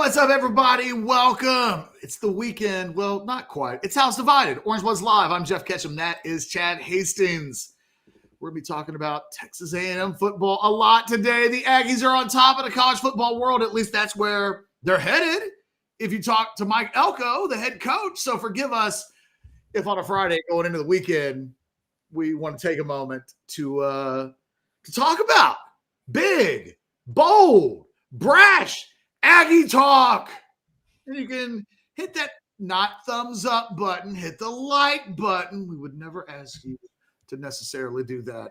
What's up, everybody? Welcome. It's the weekend. Well, not quite. It's House Divided. Orange Bloods Live. I'm Jeff Ketchum. That is Chad Hastings. We're going to be talking about Texas A&M football a lot today. The Aggies are on top of the college football world. At least that's where they're headed. If you talk to Mike Elco, the head coach. So forgive us if on a Friday going into the weekend, we want to take a moment to talk about big, bold, brash Aggie talk. And you can hit that not thumbs up button, hit the like button. We would never ask you to necessarily do that.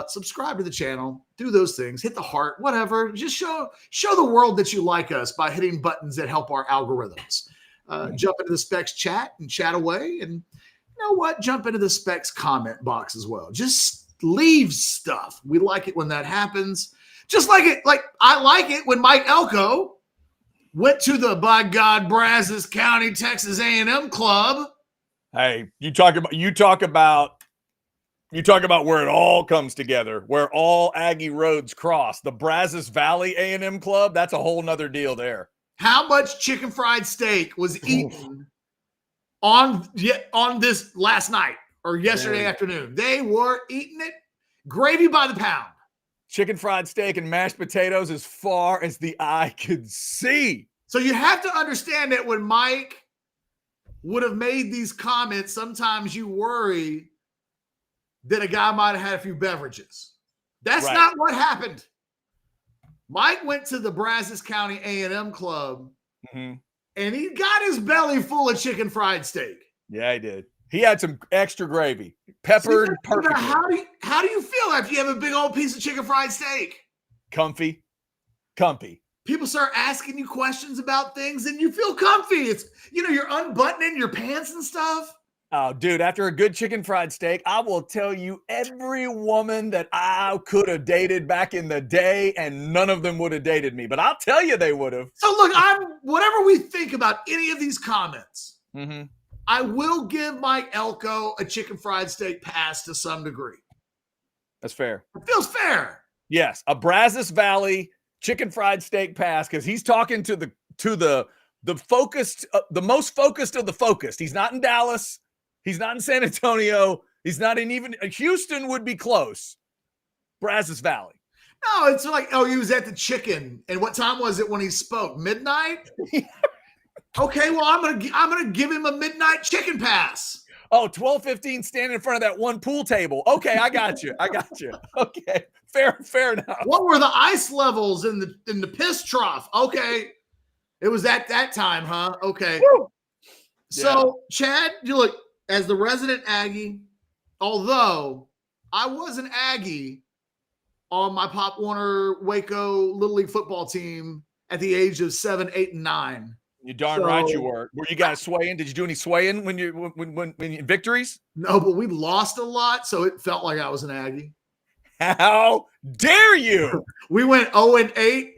Subscribe to the channel, do those things, hit the heart, whatever. Just show the world that you like us by hitting buttons that help our algorithms. Jump into the Specs chat and chat away. And you know what? Jump into the Specs comment box as well. Just leave stuff. We like it when that happens. Just like I like it when Mike Elco went to the, by God, Brazos County, Texas A&M club. Hey, you talk about where it all comes together, where all Aggie roads cross. The Brazos Valley A&M club, that's a whole nother deal there. How much chicken fried steak was eaten on this last night or yesterday afternoon? They were eating it gravy by the pound. Chicken fried steak and mashed potatoes as far as the eye could see. So you have to understand that when Mike would have made these comments, sometimes you worry that a guy might have had a few beverages. That's not what happened. Mike went to the Brazos County A&M club, and he got his belly full of chicken fried steak. Yeah, he did. He had some extra gravy, peppered perfectly. How do you feel after you have a big old piece of chicken fried steak? Comfy. People start asking you questions about things, and you feel comfy. It's you're unbuttoning your pants and stuff. Oh, dude, after a good chicken fried steak, I will tell you every woman that I could have dated back in the day, and none of them would have dated me. But I'll tell you they would have. So look, whatever we think about any of these comments, I will give Mike Elco a chicken fried steak pass to some degree. That's fair. It feels fair. Yes, a Brazos Valley chicken fried steak pass, because he's talking to the focused, the most focused of the focused. He's not in Dallas. He's not in San Antonio. He's not in even Houston would be close. Brazos Valley. No, it's like, he was at the chicken. And what time was it when he spoke? Midnight? Okay, well, I'm gonna give him a midnight chicken pass. Oh, 12:15 standing in front of that one pool table. Okay, I got you. Okay, fair enough. What were the ice levels in the piss trough? Okay, it was at that time, huh? Okay. Woo. So, Chad, you look, as the resident Aggie, although I was an Aggie on my Pop Warner Waco Little League football team at the age of 7, 8, and 9. You darn right you were. Were you guys swaying? Did you do any swaying when you victories? No, but we lost a lot, so it felt like I was an Aggie. How dare you? We went 0-8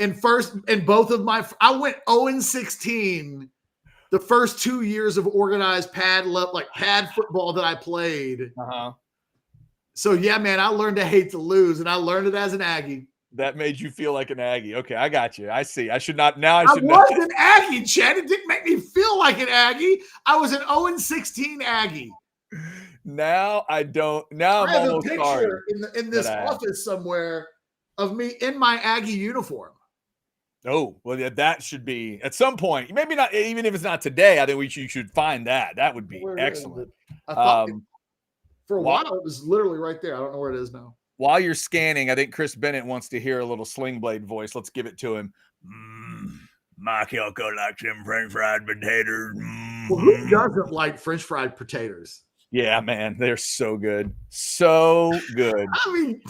I went 0-16 the first 2 years of organized pad football that I played. So yeah, man, I learned to hate to lose, and I learned it as an Aggie. That made you feel like an Aggie. Okay, I got you. I see. I should not. I was an Aggie, Chad. It didn't make me feel like an Aggie. I was an 0-16 Aggie. Now I don't. Now I'm almost sorry. I have a picture in this office somewhere of me in my Aggie uniform. Oh, well, yeah, that should be at some point. Maybe not, even if it's not today. I think you should find that. That would be excellent. I thought for a while it was literally right there. I don't know where it is now. While you're scanning, I think Chris Bennett wants to hear a little Sling Blade voice. Let's give it to him. Mike Elco likes them French fried potatoes. Well, who doesn't like French fried potatoes? Yeah, man, they're so good. So good. I mean,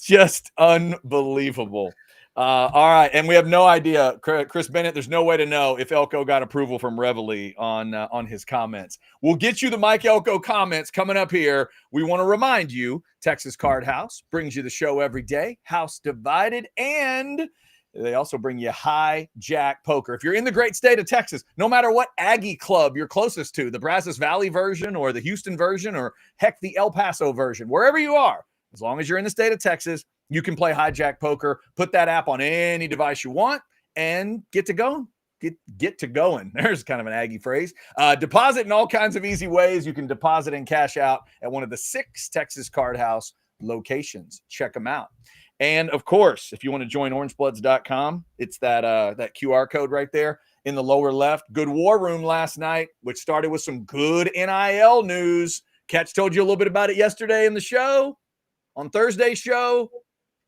just unbelievable. All right, and we have no idea, Chris Bennett, there's no way to know if Elco got approval from Reveille on his comments. We'll get you the Mike Elco comments coming up here. We want to remind you, Texas Card House brings you the show every day, House Divided, and they also bring you Hijack Poker. If you're in the great state of Texas, no matter what Aggie club you're closest to, the Brazos Valley version or the Houston version or heck, the El Paso version, wherever you are, as long as you're in the state of Texas, you can play Hijack Poker. Put that app on any device you want, and get to going. Get to going. There's kind of an Aggie phrase. Deposit in all kinds of easy ways. You can deposit and cash out at one of the 6 Texas Card House locations. Check them out. And of course, if you want to join orangebloods.com, it's that QR code right there in the lower left. Good war room last night, which started with some good NIL news. Catch told you a little bit about it yesterday in the show, on Thursday's show,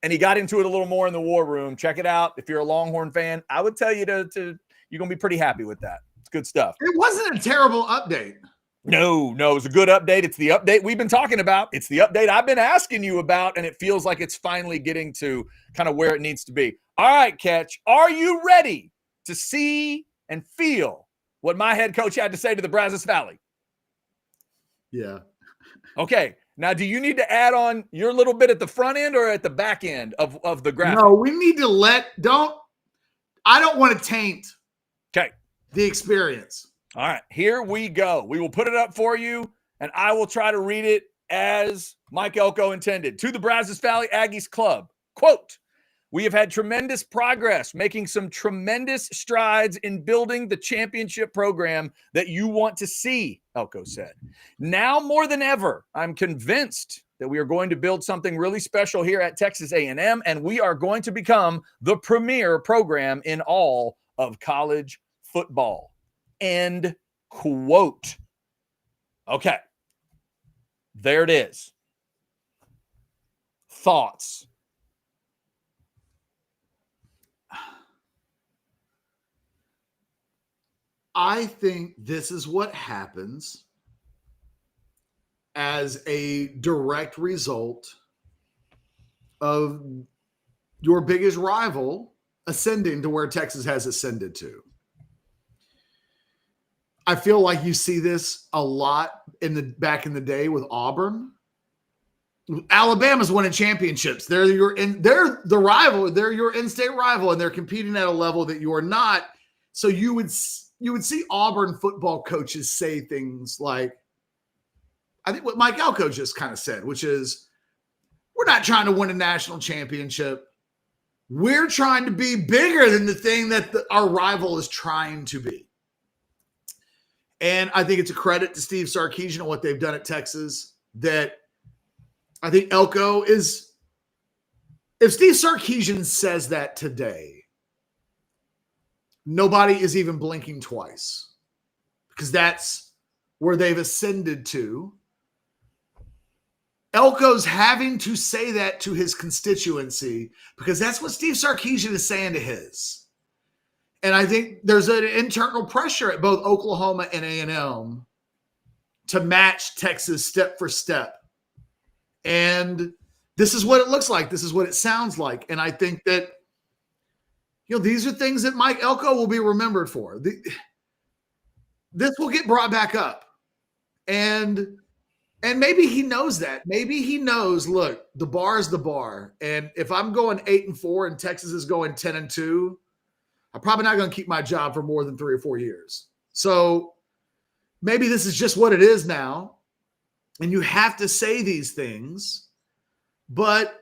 and he got into it a little more in the war room. Check it out. If you're a Longhorn fan, I would tell you to you're going to be pretty happy with that. It's good stuff. It wasn't a terrible update. No, it was a good update. It's the update we've been talking about. It's the update I've been asking you about, and it feels like it's finally getting to kind of where it needs to be. All right, Catch, are you ready to see and feel what my head coach had to say to the Brazos Valley? Yeah. Okay. Now, do you need to add on your little bit at the front end or at the back end of the graphic? No, we need to I don't want to taint the experience. All right, here we go. We will put it up for you, and I will try to read it as Mike Elco intended. To the Brazos Valley Aggies Club, quote, "We have had tremendous progress, making some tremendous strides in building the championship program that you want to see," Elco said. "Now more than ever, I'm convinced that we are going to build something really special here at Texas A&M, and we are going to become the premier program in all of college football." End quote. Okay. There it is. Thoughts? I think this is what happens as a direct result of your biggest rival ascending to where Texas has ascended to. I feel like you see this a lot back in the day with Auburn. Alabama's winning championships. They're the rival. They're your in-state rival, and they're competing at a level that you are not. So you would see Auburn football coaches say things like, I think what Mike Elco just kind of said, which is, we're not trying to win a national championship. We're trying to be bigger than the thing that our rival is trying to be. And I think it's a credit to Steve Sarkisian and what they've done at Texas that I think Elco is – if Steve Sarkisian says that today, nobody is even blinking twice because that's where they've ascended to. Elco's having to say that to his constituency because that's what Steve Sarkisian is saying to his. And I think there's an internal pressure at both Oklahoma and A&M to match Texas step for step. And this is what it looks like. This is what it sounds like. And I think that, these are things that Mike Elco will be remembered for. This will get brought back up. And maybe he knows that. Maybe he knows, look, the bar is the bar. And if I'm going 8-4 and Texas is going 10-2, I'm probably not going to keep my job for more than 3 or 4 years. So maybe this is just what it is now. And you have to say these things. But,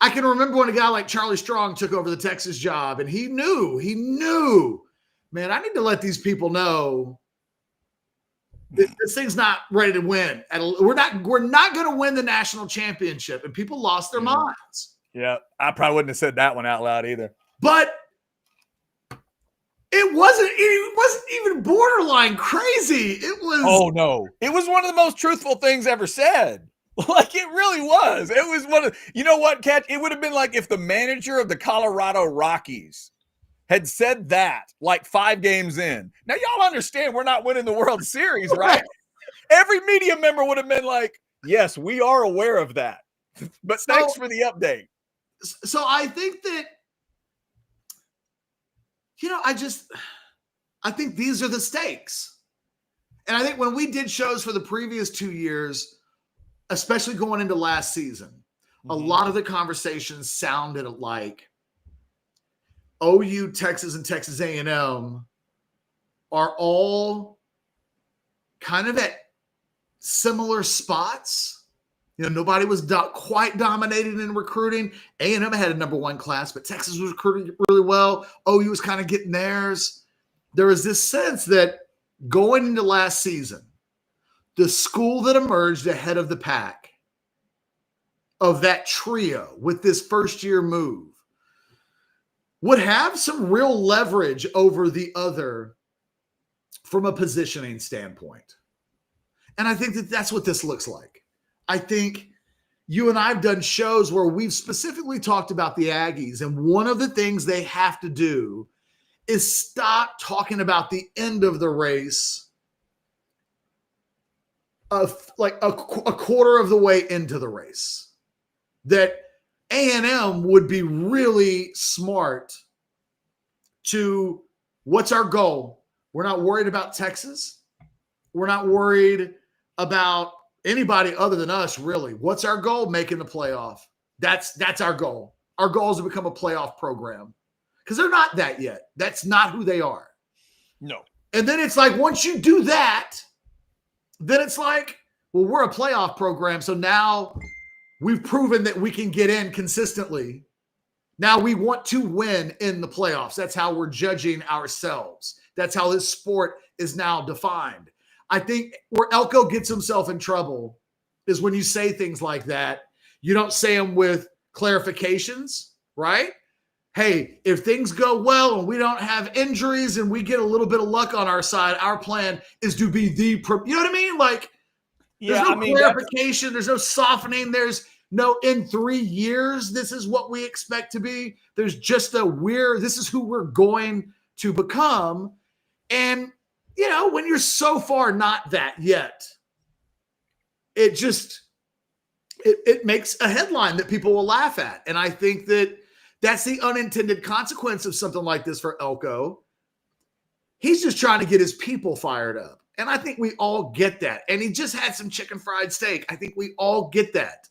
I can remember when a guy like Charlie Strong took over the Texas job, and he knew, man, I need to let these people know that this thing's not ready to win. We're not going to win the national championship. And people lost their minds. Yeah, I probably wouldn't have said that one out loud either. But it wasn't even borderline crazy. It was. Oh, no. It was one of the most truthful things ever said. Like, it really was. It was one of, you know what, Catch? It would have been like if the manager of the Colorado Rockies had said that like 5 games in. Now, y'all understand we're not winning the World Series, right? Every media member would have been like, yes, we are aware of that. But thanks for the update. So I think that, I think these are the stakes. And I think when we did shows for the previous 2 years, especially going into last season, a lot of the conversations sounded like OU, Texas, and Texas A&M are all kind of at similar spots Nobody was quite dominated in recruiting. A&M had a number one class, but Texas was recruiting really well. OU was kind of getting theirs. There was this sense that going into last season, the school that emerged ahead of the pack of that trio with this first-year move would have some real leverage over the other from a positioning standpoint. And I think that that's what this looks like. I think you and I have done shows where we've specifically talked about the Aggies, and one of the things they have to do is stop talking about the end of the race of like a quarter of the way into the race. That A&M would be really smart to, what's our goal? We're not worried about Texas. We're not worried about anybody other than us, really. What's our goal? Making the playoff. That's our goal. Our goal is to become a playoff program, because they're not that yet. That's not who they are. No. And then it's like, once you do that, then it's like, well, we're a playoff program, so now we've proven that we can get in consistently. Now we want to win in the playoffs. That's how we're judging ourselves. That's how this sport is now defined. I think where Elco gets himself in trouble is when you say things like that. You don't say them with clarifications, right? Hey, if things go well and we don't have injuries and we get a little bit of luck on our side, our plan is to be you know what I mean? Like, there's no clarification. There's no softening. There's no, in 3 years, this is what we expect to be. There's just this is who we're going to become. And, when you're so far not that yet, it makes a headline that people will laugh at. And I think that that's the unintended consequence of something like this for Elco. He's just trying to get his people fired up. And I think we all get that. And he just had some chicken fried steak. I think we all get that.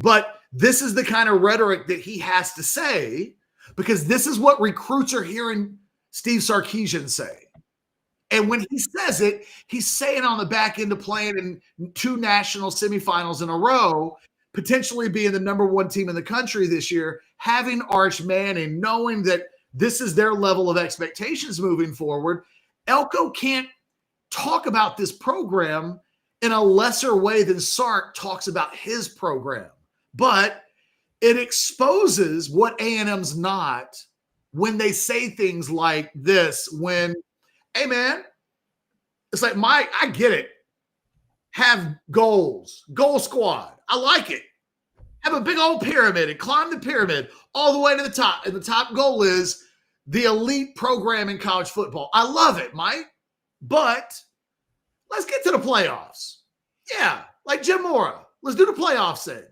But this is the kind of rhetoric that he has to say, because this is what recruits are hearing Steve Sarkisian say. And when he says it, he's saying on the back end of playing in 2 national semifinals in a row, potentially being the number one team in the country this year, having Arch Manning, knowing that this is their level of expectations moving forward. Elco can't talk about this program in a lesser way than Sark talks about his program. But it exposes what A&M's not when they say things like this, when, hey, man, it's like, I get it. Have goals. Goal squad. I like it. Have a big old pyramid and climb the pyramid all the way to the top. And the top goal is the elite program in college football. I love it, Mike. But let's get to the playoffs. Yeah, like Jim Mora. Let's do the playoffs then.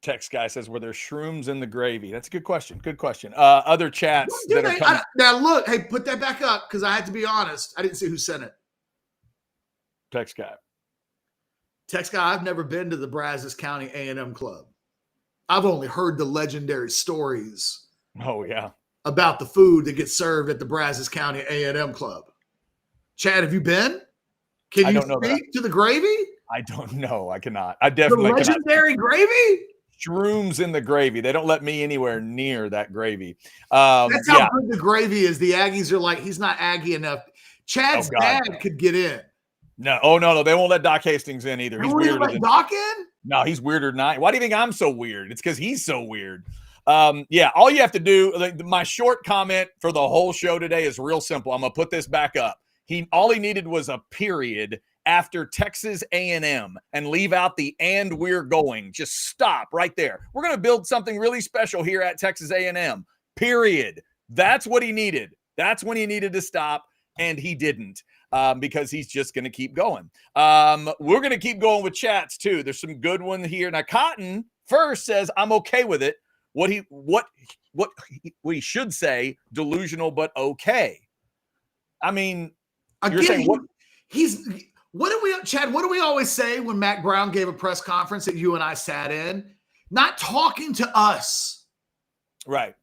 Text guy says, were there shrooms in the gravy? That's a good question. Good question. Other chats that are coming. Now look, hey, put that back up, because I had to be honest. I didn't see who sent it. Text guy. I've never been to the Brazos County A&M Club. I've only heard the legendary stories. Oh, yeah. About the food that gets served at the Brazos County A&M Club. Chad, have you been? Can you speak to the gravy? I don't know. I cannot. I definitely cannot. The legendary gravy? Shrooms in the gravy. They don't let me anywhere near that gravy. That's how good the gravy is. The Aggies are like, he's not Aggie enough. Chad's dad could get in. No. Oh, no. They won't let Doc Hastings in either. He's weirder than Doc in? No, he's weirder than I. Why do you think I'm so weird? It's because he's so weird. Yeah, all you have to do, my short comment for the whole show today is real simple. I'm going to put this back up. All he needed was a period after Texas A&M and leave out the "and we're going." Just stop right there. We're going to build something really special here at Texas A&M, period. That's what he needed. That's when he needed to stop, and he didn't, because he's just going to keep going. We're going to keep going with chats, too. There's some good ones here. Now, Cotton first says, I'm okay with it. What he should say, delusional but okay. I mean, you're saying what? Chad, what do we always say when Mac Brown gave a press conference that you and I sat in? Not talking to us. Right.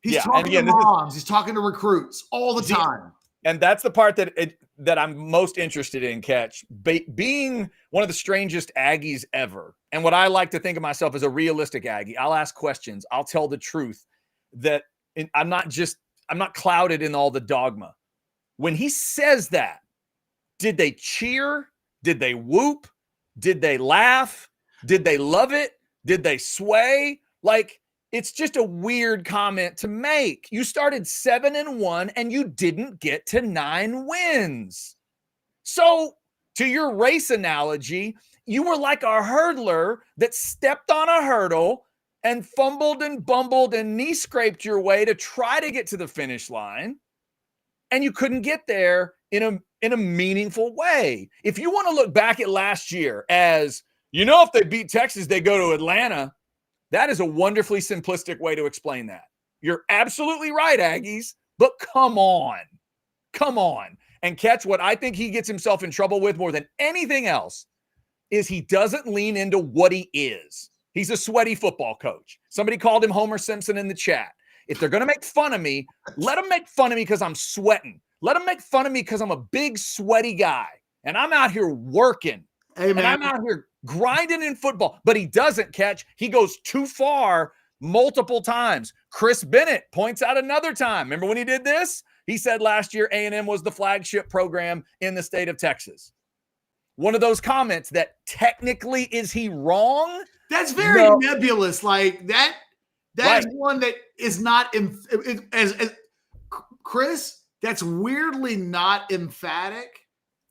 He's talking to moms. He's talking to recruits all the time. And that's the part that I'm most interested in, Catch. Being one of the strangest Aggies ever, and what I like to think of myself as a realistic Aggie. I'll ask questions. I'll tell the truth. I'm not clouded in all the dogma. When he says that, did they cheer? Did they whoop? Did they laugh? Did they love it? Did they sway? Like, it's just a weird comment to make. You started 7-1 and you didn't get to 9 wins. So, to your race analogy, you were like a hurdler that stepped on a hurdle and fumbled and bumbled and knee scraped your way to try to get to the finish line, and you couldn't get there in a meaningful way. If you want to look back at last year as, if they beat Texas, they go to Atlanta, that is a wonderfully simplistic way to explain that. You're absolutely right, Aggies, but come on. And Catch, what I think he gets himself in trouble with more than anything else is he doesn't lean into what he is. He's a sweaty football coach. Somebody called him Homer Simpson in the chat. If they're going to make fun of me, let them make fun of me because I'm sweating. Let them make fun of me because I'm a big, sweaty guy. And I'm out here working. Hey, man. And I'm out here grinding in football. But he doesn't, Catch. He goes too far multiple times. Chris Bennett points out another time. Remember when he did this? He said last year A&M was the flagship program in the state of Texas. One of those comments that technically, is he wrong? That's very nebulous. Like that. That's right. One that is not as Chris. That's weirdly not emphatic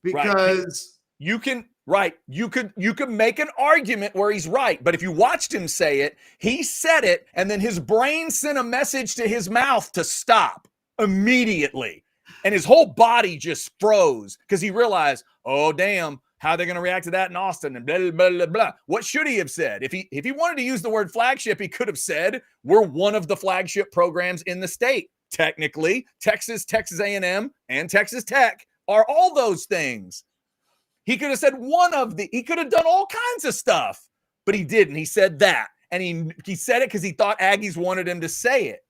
because you can make an argument where he's right, but if you watched him say it, he said it, and then his brain sent a message to his mouth to stop immediately, and his whole body just froze because he realized, oh damn. How are they going to react to that in Austin? And blah, blah, blah, blah. What should he have said? If he wanted to use the word flagship, he could have said, we're one of the flagship programs in the state. Technically, Texas A&M, and Texas Tech are all those things. He could have said he could have done all kinds of stuff, but he didn't. He said that. And he said it because he thought Aggies wanted him to say it.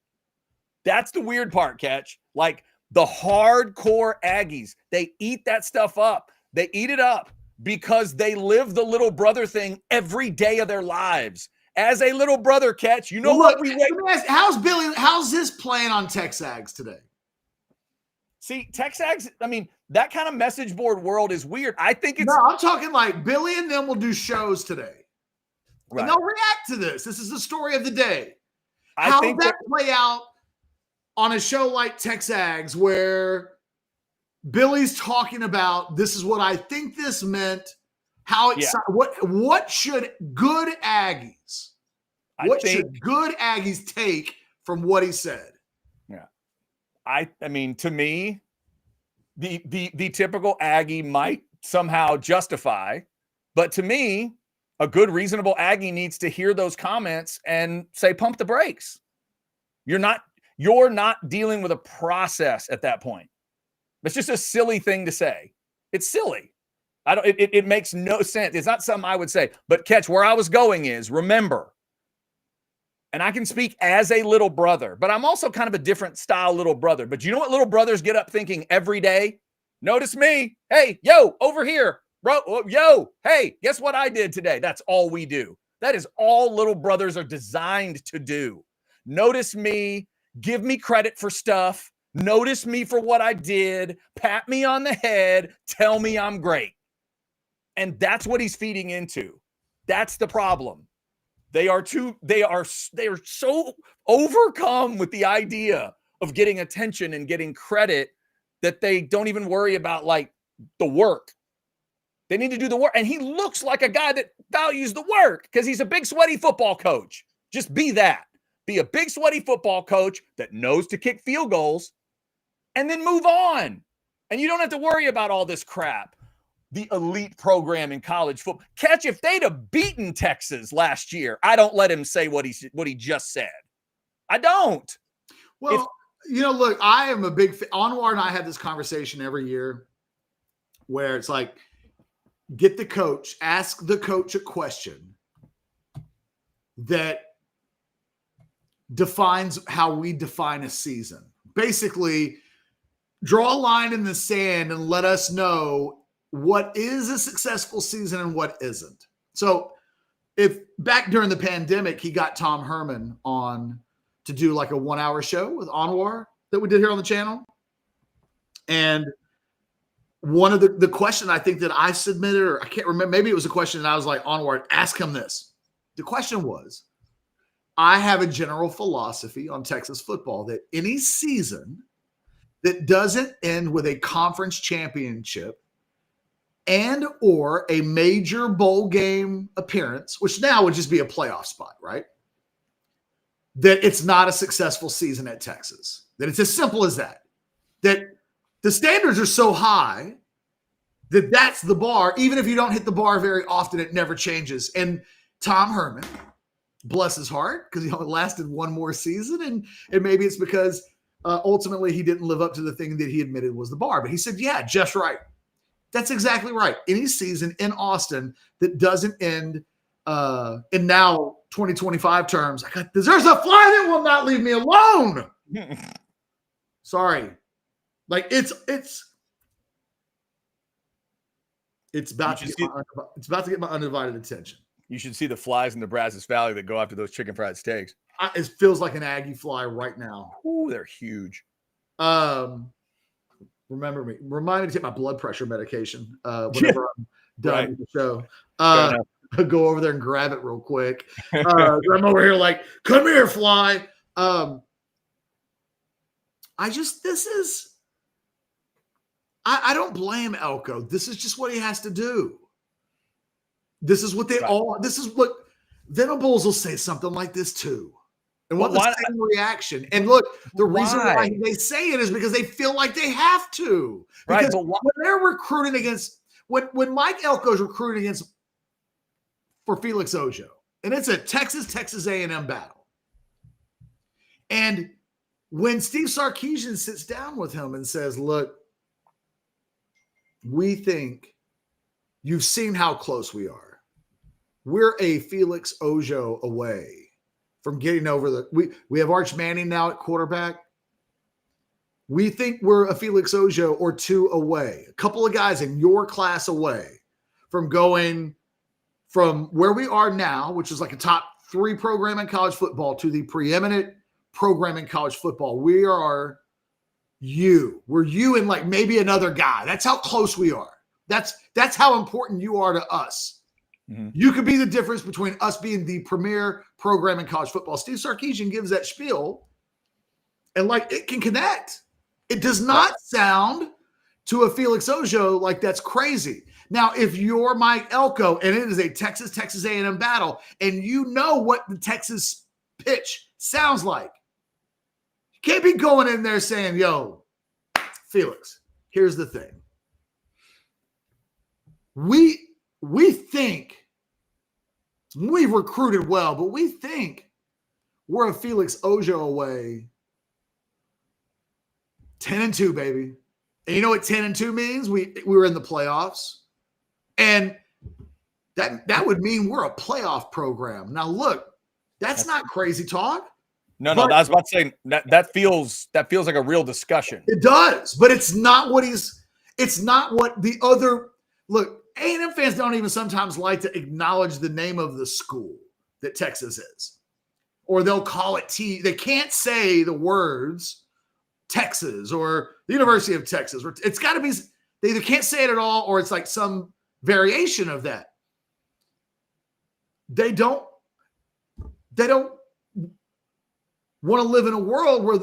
That's the weird part, Catch. Like the hardcore Aggies, they eat that stuff up. They eat it up because they live the little brother thing every day of their lives. As a little brother, Catch, what we wait. How's this playing on Texags today? See, Texags, that kind of message board world is weird. I think it's. No, I'm talking like Billy and them will do shows today. Right. And they'll react to this. This is the story of the day. How does that play out on a show like Texags where Billy's talking about, this is what I think this meant, how it what should good Aggies take from what he said? Yeah. To me, the typical Aggie might somehow justify, but to me, a good reasonable Aggie needs to hear those comments and say, pump the brakes. You're not dealing with a process at that point. It's just a silly thing to say. It's silly. It makes no sense. It's not something I would say. But Catch, where I was going is, remember, and I can speak as a little brother, but I'm also kind of a different style little brother. But you know what little brothers get up thinking every day? Notice me. Hey, yo, over here. Bro, yo, hey, guess what I did today? That's all we do. That is all little brothers are designed to do. Notice me. Give me credit for stuff. Notice me for what I did, pat me on the head, tell me I'm great. And that's what he's feeding into. That's the problem. They are so overcome with the idea of getting attention and getting credit that they don't even worry about like the work. They need to do the work. And he looks like a guy that values the work because he's a big sweaty football coach. Just be that. Be a big sweaty football coach that knows to kick field goals. And then move on. And you don't have to worry about all this crap. The elite program in college football. Catch, if they'd have beaten Texas last year, I don't let him say what he just said. I don't. Well, look, I am a big Anwar and I have this conversation every year where it's like, ask the coach a question that defines how we define a season. Basically, draw a line in the sand and let us know what is a successful season and what isn't. So if back during the pandemic, he got Tom Herman on to do like a 1 hour show with Anwar that we did here on the channel. And one of the question I think that I submitted, or I can't remember, maybe it was a question that I was like, Anwar, ask him this. The question was, I have a general philosophy on Texas football that any season that doesn't end with a conference championship and or a major bowl game appearance, which now would just be a playoff spot, right? That it's not a successful season at Texas. That it's as simple as that. That the standards are so high that that's the bar. Even if you don't hit the bar very often, it never changes. And Tom Herman, bless his heart, because he only lasted one more season. And maybe it's because ultimately he didn't live up to the thing that he admitted was the bar. But he said, yeah, Jeff's right. That's exactly right. Any season in Austin that doesn't end in now 2025 terms, there's a fly that will not leave me alone. Sorry. Like it's about to get my undivided attention. You should see the flies in the Brazos Valley that go after those chicken fried steaks. It feels like an Aggie fly right now. Ooh, they're huge. Remind me to take my blood pressure medication whenever I'm done with the show. Go over there and grab it real quick. I'm over here like, come here, fly. I don't blame Elco. This is just what he has to do. This is what Venables will say something like this too. And what the same reaction. And look, the reason why they say it is because they feel like they have to. Because when they're recruiting against, when Mike Elko's recruiting against for Felix Ojo, and it's a Texas A&M battle. And when Steve Sarkisian sits down with him and says, look, we think you've seen how close we are. We're a Felix Ojo away from getting over we have Arch Manning now at quarterback. We think we're a Felix Ojo or two away, a couple of guys in your class away from going from where we are now, which is like a top 3 program in college football, to the preeminent program in college football. We're you and like maybe another guy. That's how close we are. That's how important you are to us. Mm-hmm. You could be the difference between us being the premier program in college football. Steve Sarkisian gives that spiel, and like it can connect. It does not sound to a Felix Ojo like that's crazy. Now, if you're Mike Elko and it is a Texas A&M battle, and you know what the Texas pitch sounds like, you can't be going in there saying, yo, Felix, here's the thing. We think we've recruited well, but we think we're a Felix Ojo away. 10-2, baby. And you know what 10-2 means? We were in the playoffs. And that would mean we're a playoff program. Now, look, that's not crazy talk. No, I was about to say that feels like a real discussion. It does, but it's not what the other look. A&M fans don't even sometimes like to acknowledge the name of the school that Texas is, or they'll call it They can't say the words Texas or the University of Texas. It's got to be, they either can't say it at all, or it's like some variation of that. They don't want to live in a world where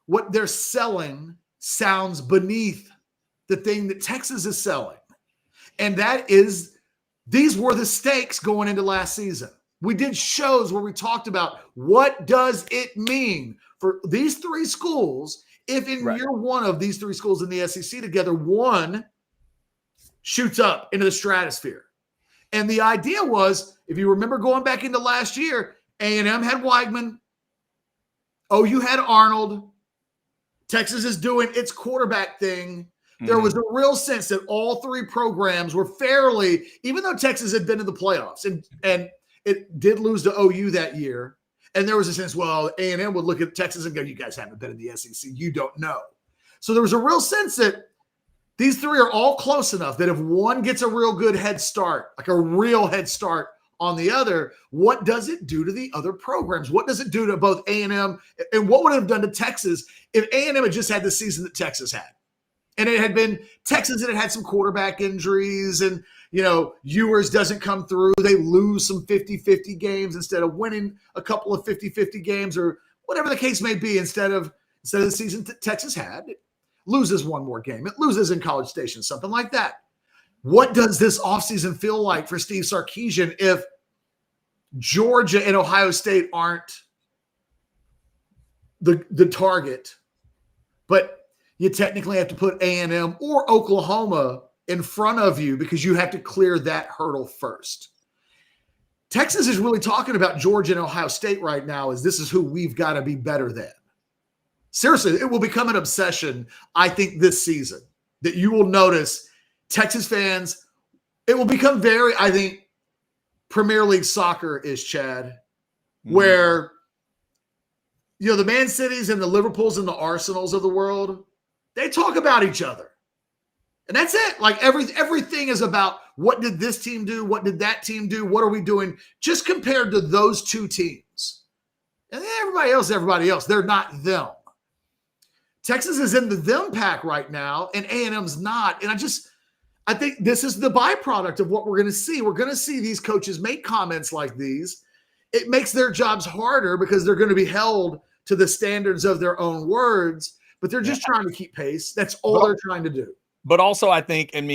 what they're selling sounds beneath the thing that Texas is selling. And these were the stakes going into last season. We did shows where we talked about what does it mean for these 3 schools if in year one of these 3 schools in the SEC together, one shoots up into the stratosphere. And the idea was, if you remember going back into last year, A&M had Weigman, OU had Arnold, Texas is doing its quarterback thing. There was a real sense that all 3 programs were fairly, even though Texas had been in the playoffs and it did lose to OU that year. And there was a sense, well, A&M would look at Texas and go, you guys haven't been in the SEC. You don't know. So there was a real sense that these three are all close enough that if one gets a real good head start, like a real head start on the other, what does it do to the other programs? What does it do to both A&M, and what would it have done to Texas if A&M had just had the season that Texas had? And it had been Texas and it had some quarterback injuries and, Ewers doesn't come through. They lose some 50-50 games instead of winning a couple of 50-50 games or whatever the case may be instead of the season Texas had. It loses one more game. It loses in College Station, something like that. What does this offseason feel like for Steve Sarkisian if Georgia and Ohio State aren't the target, but you technically have to put A&M or Oklahoma in front of you because you have to clear that hurdle first? Texas is really talking about Georgia and Ohio State right now as this is who we've got to be better than. Seriously, it will become an obsession, I think, this season that you will notice Texas fans, it will become very, I think, Premier League soccer is, Chad, where, the Man Cities and the Liverpools and the Arsenals of the world, they talk about each other. And that's it. Like everything is about what did this team do? What did that team do? What are we doing? Just compared to those two teams. And then everybody else, they're not them. Texas is in the them pack right now, and A&M's not. And I think this is the byproduct of what we're going to see. We're going to see these coaches make comments like these. It makes their jobs harder because they're going to be held to the standards of their own words, but they're just trying to keep pace. That's all they're trying to do. But also, I think, and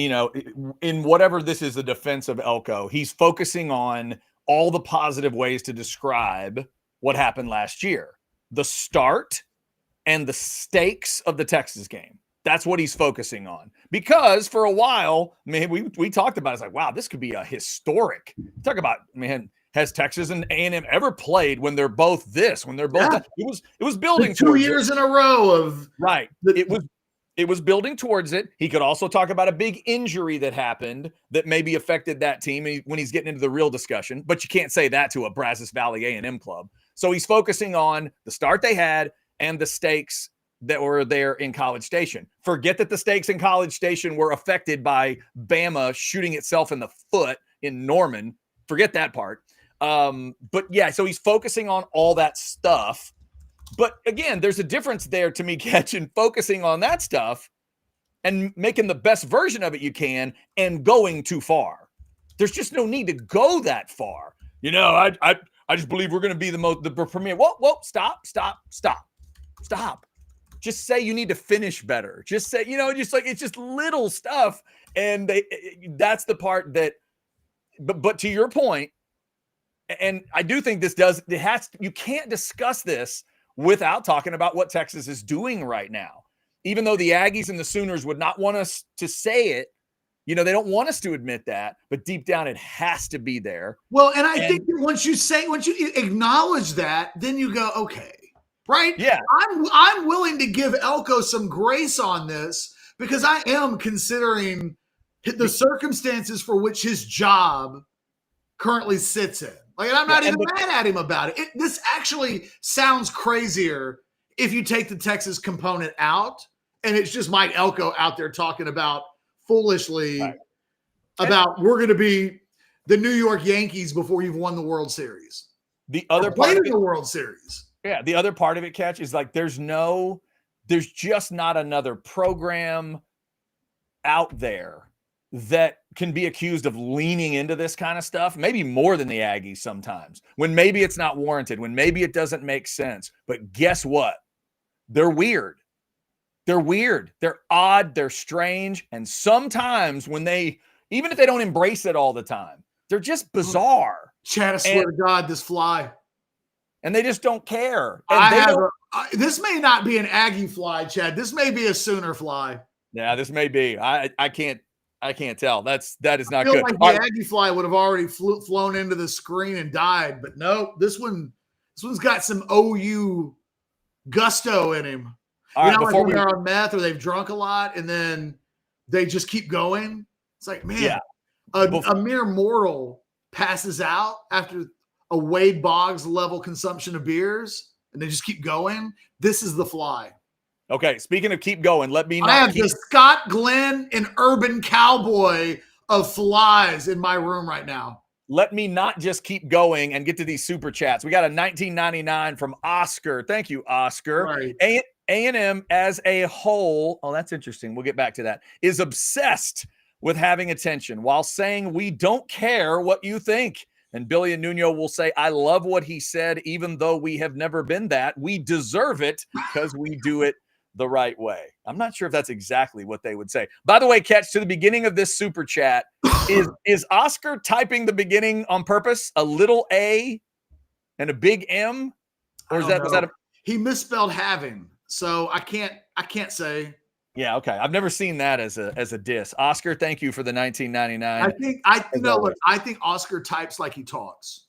in whatever this is the defense of Elco, he's focusing on all the positive ways to describe what happened last year. The start and the stakes of the Texas game. That's what he's focusing on. Because for a while, we talked about it. It's like, wow, this could be a historic. Talk about, has Texas and A&M ever played when they're both this? When they're both that? It was building 2 years in a row of right. It was building towards it. He could also talk about a big injury that happened that maybe affected that team when he's getting into the real discussion. But you can't say that to a Brazos Valley A&M club. So he's focusing on the start they had and the stakes that were there in College Station. Forget that the stakes in College Station were affected by Bama shooting itself in the foot in Norman. Forget that part. But yeah, so he's focusing on all that stuff. But again, there's a difference there to me, Ketch, in focusing on that stuff and making the best version of it you can and going too far. There's just no need to go that far. I just believe we're going to be the premier. Whoa, stop. Just say you need to finish better. Just say, it's just little stuff. And that's the part that, but to your point, and I do think you can't discuss this without talking about what Texas is doing right now. Even though the Aggies and the Sooners would not want us to say it, they don't want us to admit that, but deep down it has to be there. Well, and I think that once you acknowledge that, then you go, okay, right? Yeah. I'm willing to give Elco some grace on this because I am considering the circumstances for which his job currently sits in. Like, and I'm not even mad at him about it. This actually sounds crazier if you take the Texas component out and it's just Mike Elco out there talking about foolishly about we're going to be the New York Yankees before you've won the World Series. The other part of the World Series. Yeah, the other part of it, Catch, is like there's just not another program out there that can be accused of leaning into this kind of stuff, maybe more than the Aggies sometimes, when maybe it's not warranted, when maybe it doesn't make sense. But guess what? They're weird. They're odd. They're strange. And sometimes even if they don't embrace it all the time, they're just bizarre. Chad, I swear to God, this fly. And they just don't care. This may not be an Aggie fly, Chad. This may be a Sooner fly. Yeah, this may be. I can't tell. That is not I feel good. like the Aggie fly would have already flown into the screen and died, but no, this one's got some OU gusto in him. All right, like when they're on meth or they've drunk a lot and then they just keep going. It's like, man, a mere mortal passes out after a Wade Boggs level consumption of beers and they just keep going. This is the fly. Okay, speaking of keep going, let me I not have keep. the Scott Glenn and Urban Cowboy of flies in my room right now. Let me not just keep going and get to these super chats. We got a 1999 from Oscar. Thank you, Oscar. Right. A&M as a whole, oh, that's interesting. We'll get back to that, is obsessed with having attention while saying we don't care what you think. And Billy and Nuno will say, I love what he said, even though we have never been that. We deserve it because we do it the right way. I'm not sure if that's exactly what they would say. By the way, Catch, to the beginning of this super chat, is Oscar typing the beginning on purpose? A little A and a big M? Or was that he misspelled having, so I can't say. Yeah, okay. I've never seen that as a diss. Oscar, thank you for the 1999. I think Oscar types like he talks.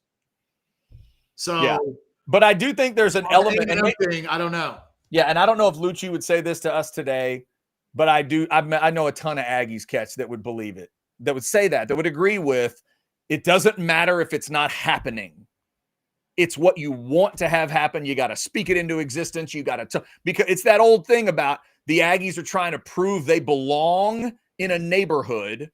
So yeah, but I do think there's an element and thing. I don't know. Yeah, and I don't know if Lucci would say this to us today, but I do. I know a ton of Aggies, Catch, that would believe it, that would say that would agree with. It doesn't matter if it's not happening. It's what you want to have happen. You got to speak it into existence. You got to, because it's that old thing about the Aggies are trying to prove they belong in a neighborhood,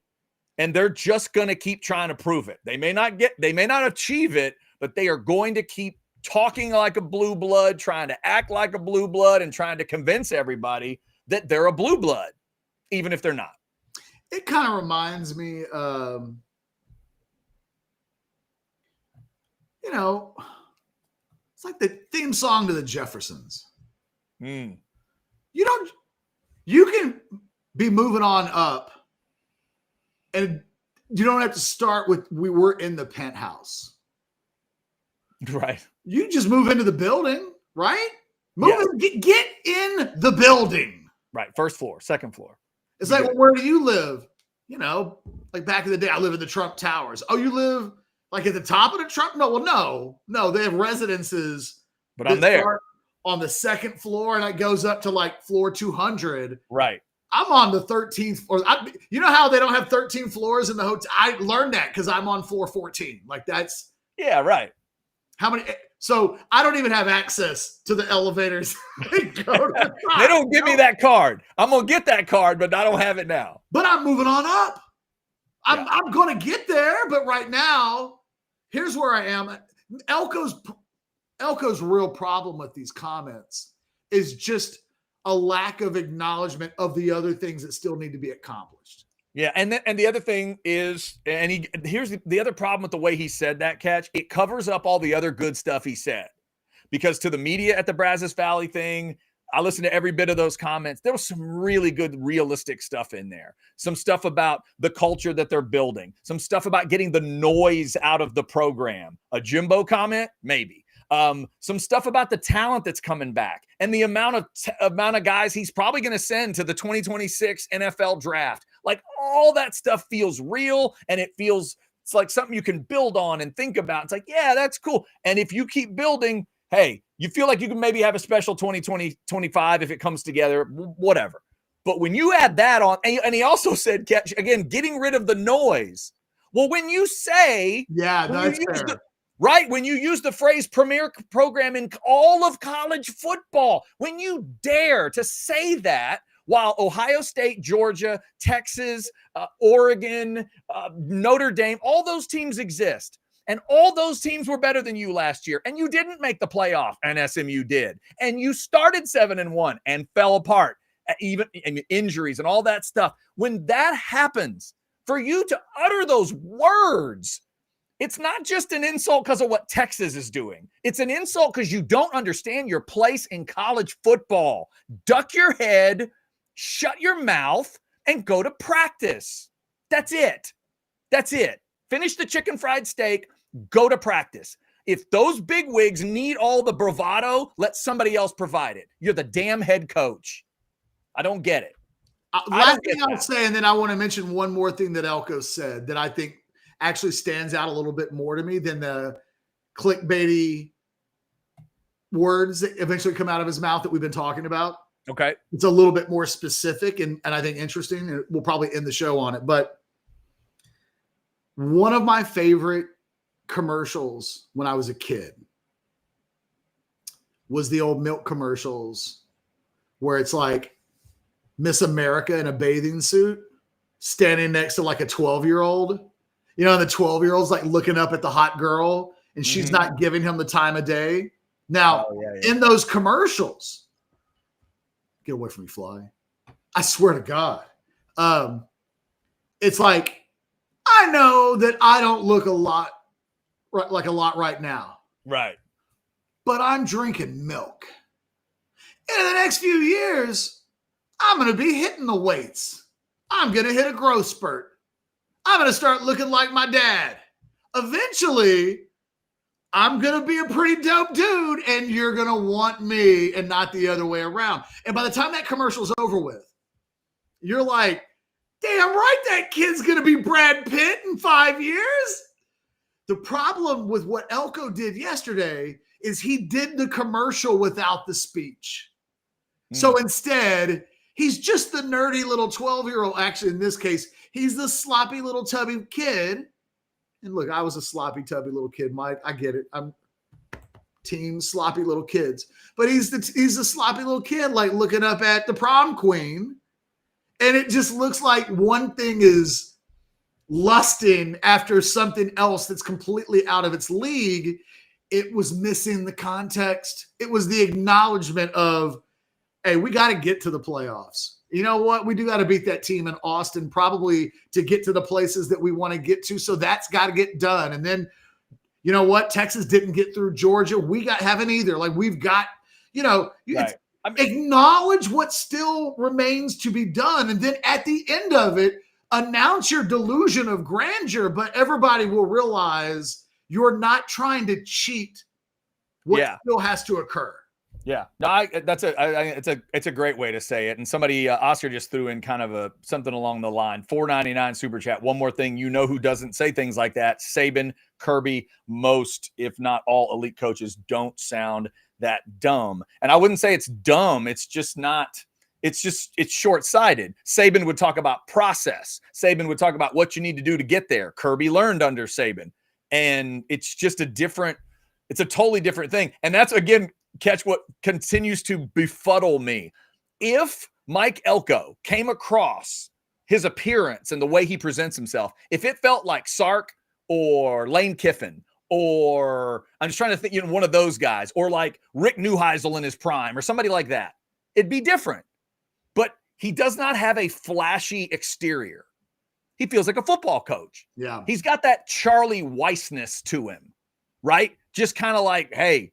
and they're just going to keep trying to prove it. They may not achieve it, but they are going to keep talking like a blue blood, trying to act like a blue blood, and trying to convince everybody that they're a blue blood, even if they're not. It kind of reminds me, it's like the theme song to the Jeffersons. You can be moving on up, and you don't have to start with we were in the penthouse. Right. You just move into the building, right? Get in the building. Right. First floor, second floor. It's like, well, where do you live? Like back in the day, I live in the Trump Towers. Oh, you live like at the top of the Trump? No, they have residences. But I'm there on the second floor, and it goes up to like floor 200. Right. I'm on the 13th floor. You know how they don't have 13 floors in the hotel? I learned that because I'm on floor 14. Like that's. Yeah, right. How many? So I don't even have access to the elevators. They don't give me that card. I'm going to get that card, but I don't have it now. But I'm moving on up. I'm going to get there. But right now, here's where I am. Elco's real problem with these comments is just a lack of acknowledgement of the other things that still need to be accomplished. Yeah, and the other thing is, here's the other problem with the way he said that, Catch. It covers up all the other good stuff he said. Because to the media at the Brazos Valley thing, I listened to every bit of those comments. There was some really good, realistic stuff in there. Some stuff about the culture that they're building. Some stuff about getting the noise out of the program. A Jimbo comment? Maybe. Some stuff about the talent that's coming back and the amount of guys he's probably going to send to the 2026 NFL draft. Like all that stuff feels real, and it's like something you can build on and think about. It's like, yeah, that's cool. And if you keep building, hey, you feel like you can maybe have a special 2020-25 if it comes together, whatever. But when you add that on, and he also said, Catch, again, getting rid of the noise. Well, when you say, that's fair. Right? When you use the phrase premier program in all of college football, when you dare to say that while Ohio State, Georgia, Texas, Oregon, Notre Dame, all those teams exist. And all those teams were better than you last year. And you didn't make the playoff, and SMU did. And you started 7-1 and fell apart, even injuries and all that stuff. When that happens, for you to utter those words, it's not just an insult because of what Texas is doing. It's an insult because you don't understand your place in college football. Duck your head, shut your mouth, and go to practice. That's it. That's it. Finish the chicken fried steak, go to practice. If those bigwigs need all the bravado, let somebody else provide it. You're the damn head coach. I don't get it. Last thing I'll say, and then I want to mention one more thing that Elco said that I think actually stands out a little bit more to me than the clickbaity words that eventually come out of his mouth that we've been talking about. Okay. It's a little bit more specific and I think interesting, and we'll probably end the show on it. But one of my favorite commercials when I was a kid was the old milk commercials where it's like Miss America in a bathing suit standing next to like a 12-year-old, you know, and the 12-year-old's like looking up at the hot girl and she's not giving him the time of day. Now, in those commercials, get away from me, fly. I swear to God. It's like, I know that I don't look like a lot right now. Right. But I'm drinking milk. And in the next few years, I'm going to be hitting the weights. I'm going to hit a growth spurt. I'm going to start looking like my dad. Eventually, I'm going to be a pretty dope dude, and you're going to want me and not the other way around. And by the time that commercial's over with, you're like, damn right, that kid's going to be Brad Pitt in 5 years. The problem with what Elco did yesterday is he did the commercial without the speech. So instead, he's just the nerdy little 12-year-old. Actually, in this case, he's the sloppy little tubby kid. And look, I was a sloppy tubby little kid, Mike. I get it. I'm team sloppy little kids. But he's the sloppy little kid, like looking up at the prom queen. And it just looks like one thing is lusting after something else that's completely out of its league. It was missing the context. It was the acknowledgement of, hey, we got to get to the playoffs. You know what? We do got to beat that team in Austin probably to get to the places that we want to get to. So that's got to get done. And then, you know what? Texas didn't get through Georgia. We haven't either. Like we've got, you know, right. Acknowledge what still remains to be done. And then at the end of it, announce your delusion of grandeur, but everybody will realize you're not trying to cheat what still has to occur. Yeah, no, it's a great way to say it. And somebody, Oscar just threw in kind of something along the line. $4.99 super chat. One more thing, you know who doesn't say things like that? Saban, Kirby, most, if not all, elite coaches don't sound that dumb. And I wouldn't say it's dumb. It's just not. It's short-sighted. Saban would talk about process. Saban would talk about what you need to do to get there. Kirby learned under Saban, and it's just it's a totally different thing. And that's again. Catch what continues to befuddle me. If Mike Elko came across his appearance and the way he presents himself, if it felt like Sark or Lane Kiffin, or I'm just trying to think, one of those guys, or like Rick Neuheisel in his prime or somebody like that, it'd be different. But he does not have a flashy exterior. He feels like a football coach. Yeah. He's got that Charlie Weissness to him, right? Just kind of like, hey,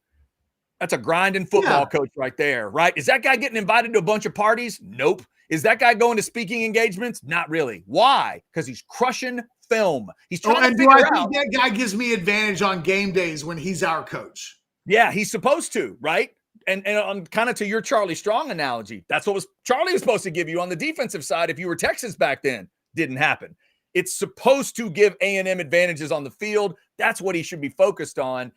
that's a grinding football coach right there, right? Is that guy getting invited to a bunch of parties? Nope. Is that guy going to speaking engagements? Not really. Why? Because he's crushing film. He's trying to figure out. I think that guy gives me advantage on game days when he's our coach. Yeah, he's supposed to, right? And on kind of to your Charlie Strong analogy, that's what Charlie was supposed to give you on the defensive side if you were Texas back then. Didn't happen. It's supposed to give A&M advantages on the field. That's what he should be focused on.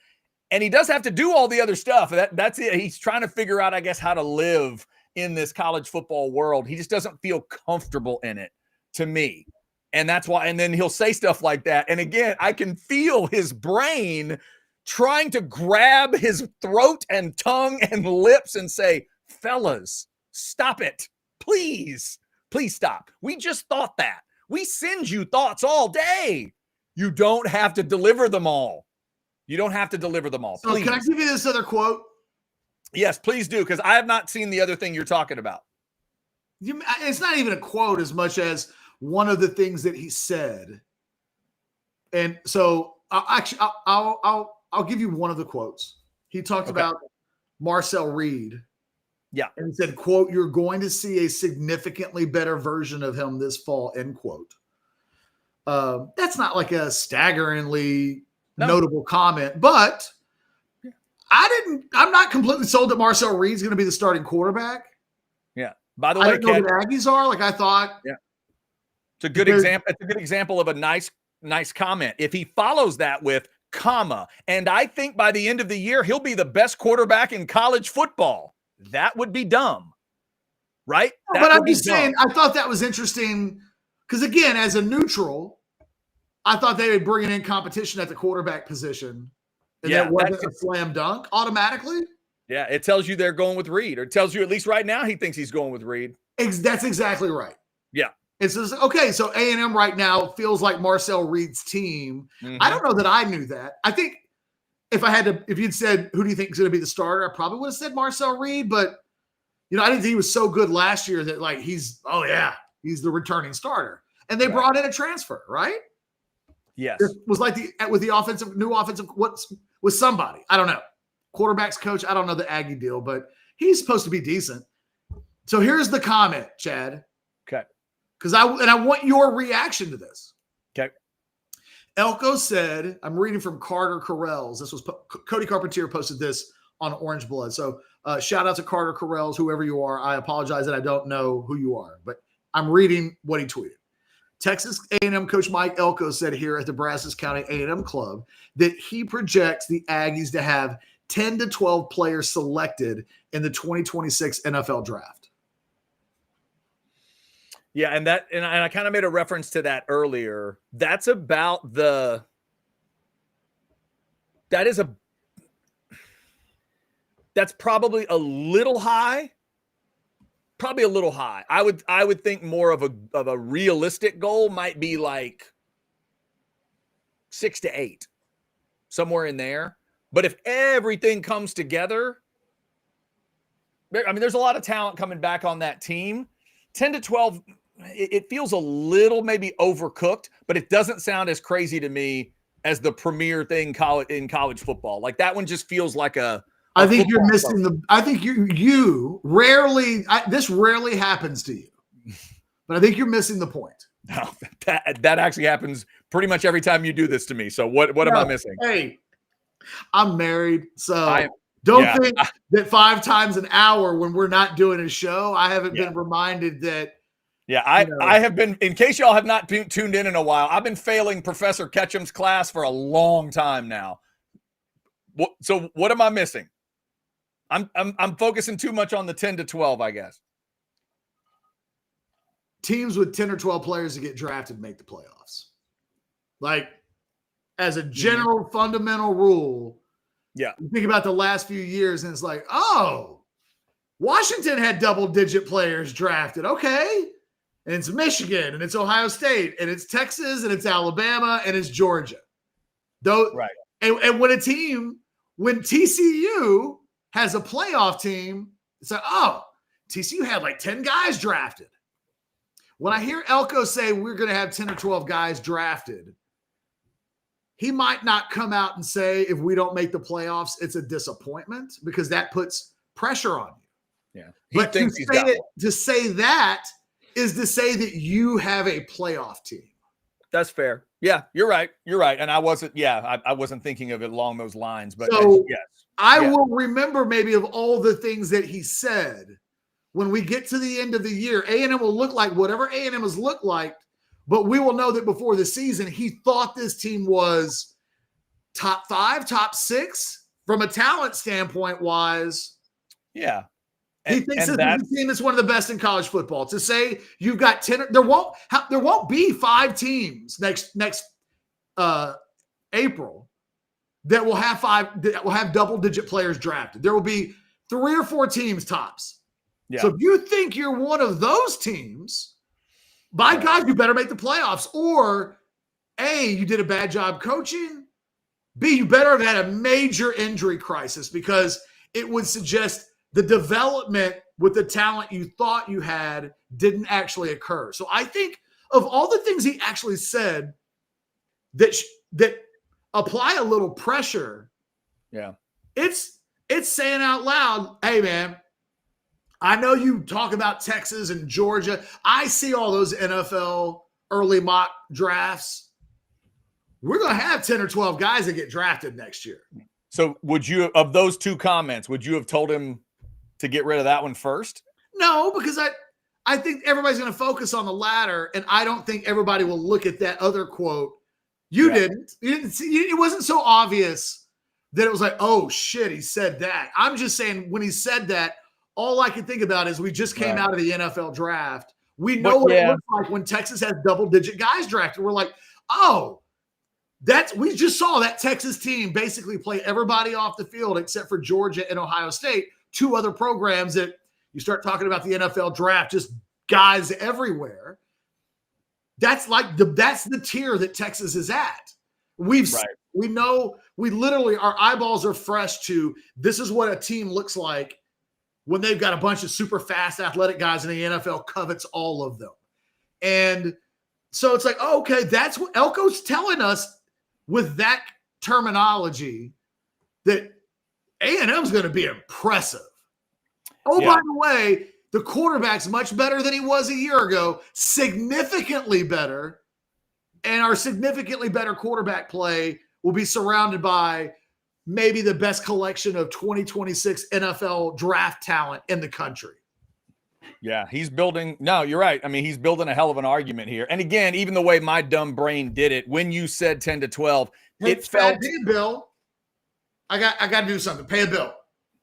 And he does have to do all the other stuff. That's it. He's trying to figure out, I guess, how to live in this college football world. He just doesn't feel comfortable in it, to me. And that's why, and then he'll say stuff like that. And again, I can feel his brain trying to grab his throat and tongue and lips and say, fellas, stop it. Please stop. We just thought that. We send you thoughts all day. You don't have to deliver them all. You don't have to deliver them all. So can I give you this other quote? Yes, please do, because I have not seen the other thing you're talking about. It's not even a quote as much as one of the things that he said. And so I'll give you one of the quotes. He talked about Marcel Reed. Yeah. And he said, quote, you're going to see a significantly better version of him this fall, end quote. That's not like a staggeringly notable comment, but I'm not completely sold that Marcel Reed's going to be the starting quarterback. Yeah. By the way, I don't know who the Aggies are. Like I thought. Yeah. It's a good example. It's a good example of a nice comment. If he follows that with comma, and I think by the end of the year, he'll be the best quarterback in college football. That would be dumb. Right? But I'm just saying, I thought that was interesting because again, as a neutral, I thought they would bring in competition at the quarterback position. And that wasn't a slam dunk automatically. Yeah, it tells you they're going with Reed, or it tells you at least right now he thinks he's going with Reed. That's exactly right. Yeah. It says, okay, so A&M right now feels like Marcel Reed's team. I don't know that I knew that. I think if you'd said, who do you think is going to be the starter, I probably would have said Marcel Reed, but I didn't think he was so good last year that like he's the returning starter. And they brought in a transfer, right? Yes. It was like with the new offensive, with somebody. I don't know. Quarterback's coach. I don't know the Aggie deal, but he's supposed to be decent. So here's the comment, Chad. Okay. Because I want your reaction to this. Okay. Elco said, I'm reading from Carter Carrells. This was Cody Carpentier posted this on Orange Blood. So shout out to Carter Carrells, whoever you are. I apologize that I don't know who you are, but I'm reading what he tweeted. Texas A&M coach Mike Elco said here at the Brazos County A&M Club that he projects the Aggies to have 10 to 12 players selected in the 2026 NFL draft. Yeah, and I kind of made a reference to that earlier. That's probably a little high. Probably a little high. I would think more of a realistic goal might be like 6 to 8, somewhere in there. But if everything comes together, I mean, there's a lot of talent coming back on that team. 10 to 12, it feels a little maybe overcooked, but it doesn't sound as crazy to me as the premier thing in college football. Like that one just feels like I think you're missing I think you rarely, this rarely happens to you, but I think you're missing the point. No, that actually happens pretty much every time you do this to me. So what am I missing? Hey, I'm married, so don't think that 5 times an hour when we're not doing a show, I haven't been reminded that. Yeah, I have been, in case y'all have not tuned in a while, I've been failing Professor Ketchum's class for a long time now. So what am I missing? I'm focusing too much on the 10 to 12, I guess. Teams with 10 or 12 players that get drafted make the playoffs. Like, as a general fundamental rule, you think about the last few years, and it's like, oh, Washington had double-digit players drafted. Okay. And it's Michigan, and it's Ohio State, and it's Texas, and it's Alabama, and it's Georgia. Right. And when TCU has a playoff team, it's like, oh, TCU had like 10 guys drafted. When I hear Elco say we're going to have 10 or 12 guys drafted, he might not come out and say if we don't make the playoffs, it's a disappointment, because that puts pressure on you. Yeah. But to say that is to say that you have a playoff team. That's fair. Yeah, you're right. And I wasn't thinking of it along those lines, but so I will remember maybe of all the things that he said when we get to the end of the year. A&M will look like whatever A&M has looked like, but we will know that before the season, he thought this team was top 5, top 6 from a talent standpoint wise. Yeah. He thinks this is a team that's one of the best in college football. To say you've got 10, there won't be 5 teams next April that will have double-digit players drafted. There will be 3 or 4 teams tops. Yeah. So if you think you're one of those teams, by God, you better make the playoffs. Or A, you did a bad job coaching. B, you better have had a major injury crisis, because it would suggest the development with the talent you thought you had didn't actually occur. So I think of all the things he actually said that apply a little pressure. Yeah. It's saying out loud, hey man, I know you talk about Texas and Georgia. I see all those NFL early mock drafts. We're going to have 10 or 12 guys that get drafted next year. So would you, of those 2 comments, would you have told him to get rid of that one first? No, because I think everybody's going to focus on the latter, and I don't think everybody will look at that other quote. You didn't see, it wasn't so obvious that it was like, oh shit, he said that. I'm just saying, when he said that, all I can think about is we just came out of the NFL draft. We know what it looks like when Texas has double-digit guys drafted. We're like, oh, we just saw that Texas team basically play everybody off the field except for Georgia and Ohio State, two other programs that you start talking about the NFL draft, just guys everywhere. That's the tier that Texas is at. We know, we literally, our eyeballs are fresh to this is what a team looks like when they've got a bunch of super fast athletic guys and the NFL covets all of them. And so it's like, oh, okay, that's what Elco's telling us with that terminology, that A&M's going to be impressive. Oh, yeah. By the way, the quarterback's much better than he was a year ago, significantly better. And our significantly better quarterback play will be surrounded by maybe the best collection of 2026 NFL draft talent in the country. Yeah, he's building. No, you're right. I mean, he's building a hell of an argument here. And again, even the way my dumb brain did it, when you said 10 to 12, it felt. Pay a bill. I got to do something. Pay a bill,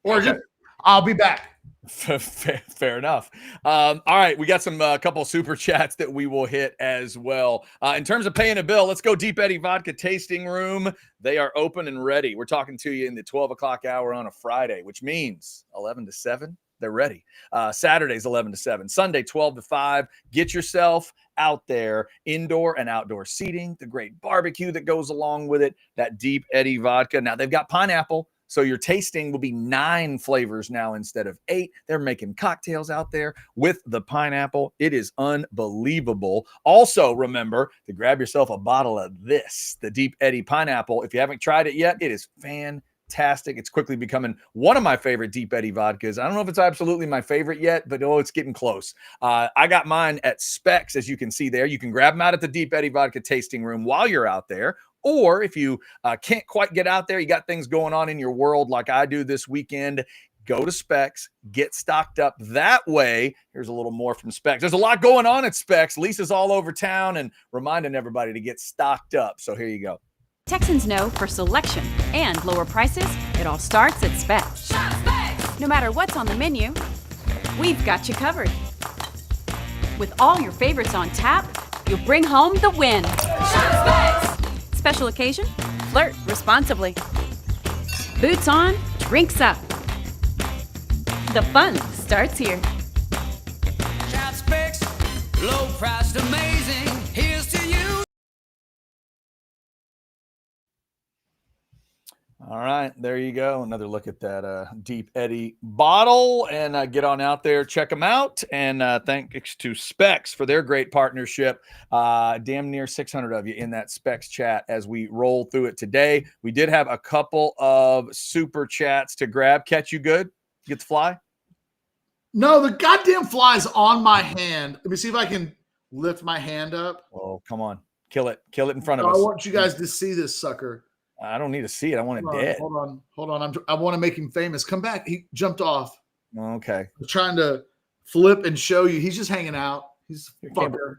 or just I'll be back. Fair enough. All right, we got some couple super chats that we will hit as well. In terms of paying a bill, let's go Deep Eddy Vodka Tasting Room. They are open and ready. We're talking to you in the 12 o'clock hour on a Friday, which means 11 to 7. They're ready. Saturdays, 11 to 7. Sunday, 12 to 5. Get yourself out there. Indoor and outdoor seating. The great barbecue that goes along with it. That Deep Eddy Vodka. Now, they've got pineapple. So your tasting will be 9 flavors now instead of 8. They're making cocktails out there with the pineapple. It is unbelievable. Also, remember to grab yourself a bottle of this, the Deep Eddy Pineapple. If you haven't tried it yet, it is fantastic. It's quickly becoming one of my favorite Deep Eddy vodkas. I don't know if it's absolutely my favorite yet, but it's getting close. I got mine at Specs, as you can see there. You can grab them out at the Deep Eddy Vodka Tasting Room while you're out there. Or if you can't quite get out there, you got things going on in your world like I do this weekend, go to Specs, get stocked up that way. Here's a little more from Specs. There's a lot going on at Specs. Lisa's all over town and reminding everybody to get stocked up. So here you go. Texans know for selection and lower prices, it all starts at Specs. Shop Specs! No matter what's on the menu, we've got you covered. With all your favorites on tap, you'll bring home the win. Shop Specs! Special occasion? Flirt responsibly. Boots on, drinks up. The fun starts here. Shop Specs, low priced, amazing. Here's to you. All right, there you go. Another look at that Deep Eddy bottle. And get on out there, check them out. And thanks to Specs for their great partnership. Damn near 600 of you in that Specs chat as we roll through it today. We did have a couple of super chats to grab. Catch you good? Get the fly? No, the goddamn fly's on my hand. Let me see if I can lift my hand up. Oh, come on. Kill it. Kill it in front of us. I want you guys to see this sucker. I don't need to see it. I want it dead. Hold on. I want to make him famous. Come back. He jumped off. Okay. I'm trying to flip and show you. He's just hanging out. He's a fucker.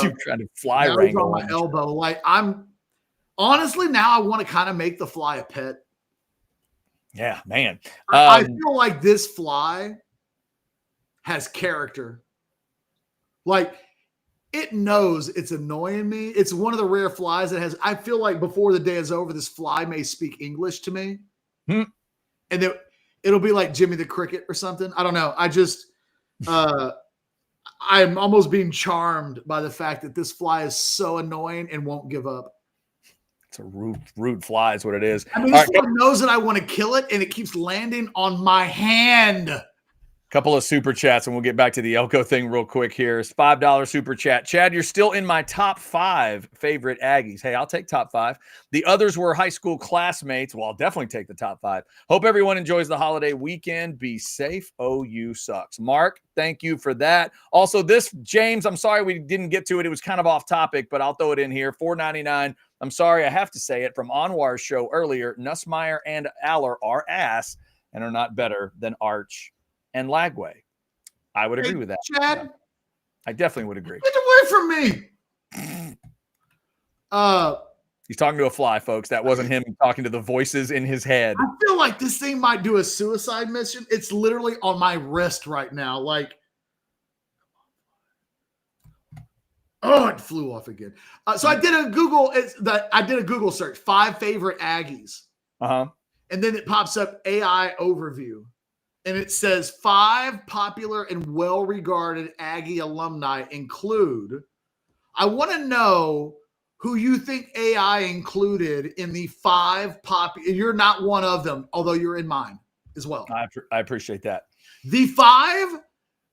You're trying to fly now wrangle on my elbow. Like I'm honestly now I want to kind of make the fly a pet. Yeah, man. I feel like this fly has character. Like it knows it's annoying me. It's one of the rare flies that has, I feel like before the day is over, this fly may speak English to me. And then it'll be like Jimmy the Cricket or something. I don't know. I just, I'm almost being charmed by the fact that this fly is so annoying and won't give up. It's a rude fly is what it is. I mean, this fly knows that I want to kill it and it keeps landing on my hand. Couple of super chats, and we'll get back to the Elco thing real quick here. It's $5 super chat. Chad, you're still in my top 5 favorite Aggies. Hey, I'll take top 5. The others were high school classmates. Well, I'll definitely take the top 5. Hope everyone enjoys the holiday weekend. Be safe. OU sucks. Mark, thank you for that. Also, this, James, I'm sorry we didn't get to it. It was kind of off topic, but I'll throw it in here. $4.99. I'm sorry I have to say it. From Anwar's show earlier, Nussmeier and Aller are ass and are not better than Arch and Lagway. I would agree with that. Chad, yeah. I definitely would agree. Get away from me. He's talking to a fly, folks. That wasn't him talking to the voices in his head. I feel like this thing might do a suicide mission. It's literally on my wrist right now. Like, Oh, it flew off again. So I did a Google search, 5 favorite Aggies. Uh-huh. And then it pops up AI overview. And it says 5 popular and well-regarded Aggie alumni include. I want to know who you think AI included in the 5 popular. You're not one of them, although you're in mine as well. I appreciate that. The 5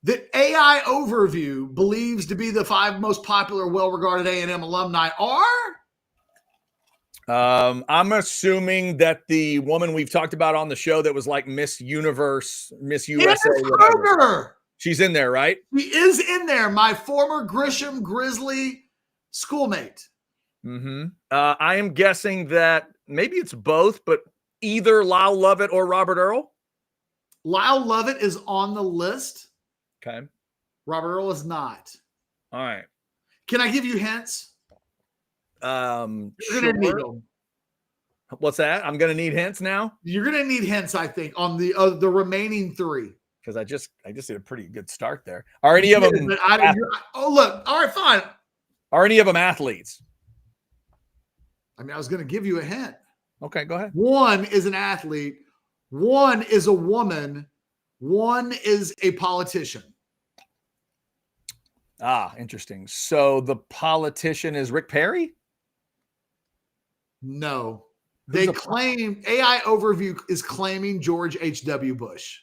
that AI overview believes to be the 5 most popular, well-regarded A&M alumni are. I'm assuming that the woman we've talked about on the show that was like Miss Universe, Miss USA, Kruger. She's in there, right? She is in there. My former Grisham Grizzly schoolmate. Mm-hmm. I am guessing that maybe it's both, but either Lyle Lovett or Robert Earl. Lyle Lovett is on the list. Okay. Robert Earl is not. All right. Can I give you hints? You're gonna need them. What's that? I'm gonna need hints now. You're gonna need hints, I think, on the remaining 3. Because I just did a pretty good start there. Are any of them? Look. All right, fine. Are any of them athletes? I mean, I was gonna give you a hint. Okay, go ahead. 1 is an athlete. 1 is a woman. 1 is a politician. Ah, interesting. So the politician is Rick Perry? No. They claim AI overview is claiming George H.W. Bush.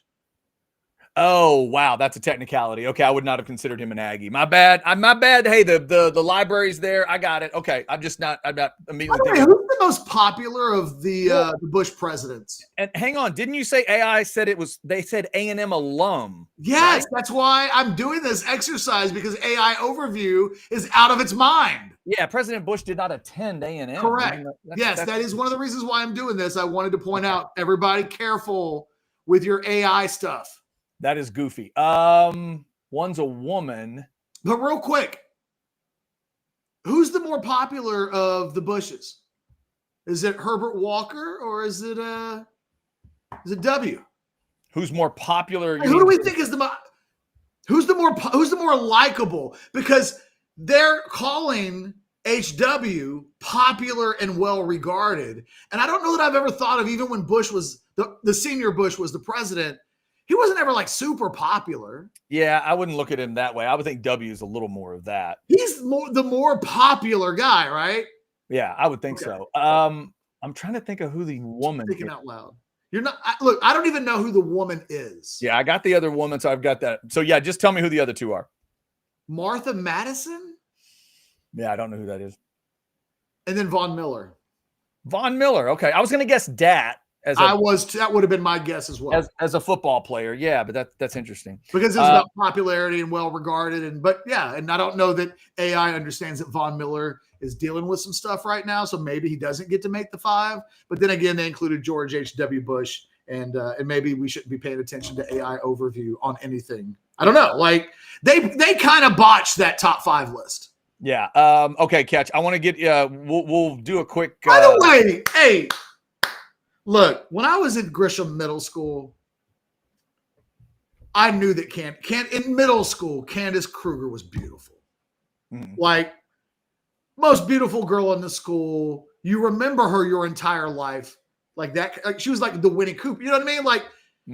Oh, wow. That's a technicality. Okay. I would not have considered him an Aggie. My bad. My bad. Hey, the library's there. I got it. Okay. I'm not immediately thinking. Who's the most popular of the Bush presidents? And hang on. Didn't you say AI said they said A&M alum? Yes. Right? That's why I'm doing this exercise, because AI overview is out of its mind. Yeah. President Bush did not attend A&M. Correct. I mean, yes. That is one of the reasons why I'm doing this. I wanted to point out, everybody careful with your AI stuff. That is goofy. One's a woman. But real quick, who's the more popular of the Bushes? Is it Herbert Walker or is it W? Who's more popular? Who do we think is who's the more likable? Because they're calling HW popular and well regarded, and I don't know that I've ever thought of, even when Bush was the senior Bush was the president. He wasn't ever like super popular. Yeah, I wouldn't look at him that way. I would think W is a little more of that. He's the more popular guy, right? Yeah, I would think so. I'm trying to think of who the woman is. Thinking out loud. You're not. Look, I don't even know who the woman is. Yeah, I got the other woman, so I've got that. So yeah, just tell me who the other 2 are. Martha Madison? Yeah, I don't know who that is. And then Von Miller. Von Miller. Okay, I was going to guess Dat. That would have been my guess as well. As a football player, yeah, but that's interesting. Because it's about popularity and well regarded, and I don't know that AI understands that Von Miller is dealing with some stuff right now, so maybe he doesn't get to make the 5. But then again, they included George H.W. Bush, and maybe we shouldn't be paying attention to AI overview on anything. I don't know. Like they kind of botched that top 5 list. Yeah. Okay, Catch. I want to get. We'll do a quick. By the way, hey. Look, when I was in Grisham Middle School, I knew that in middle school, Candace Kruger was beautiful. Mm-hmm. Like, most beautiful girl in the school. You remember her your entire life. Like that. Like, she was like the Winnie Cooper. You know what I mean? Like,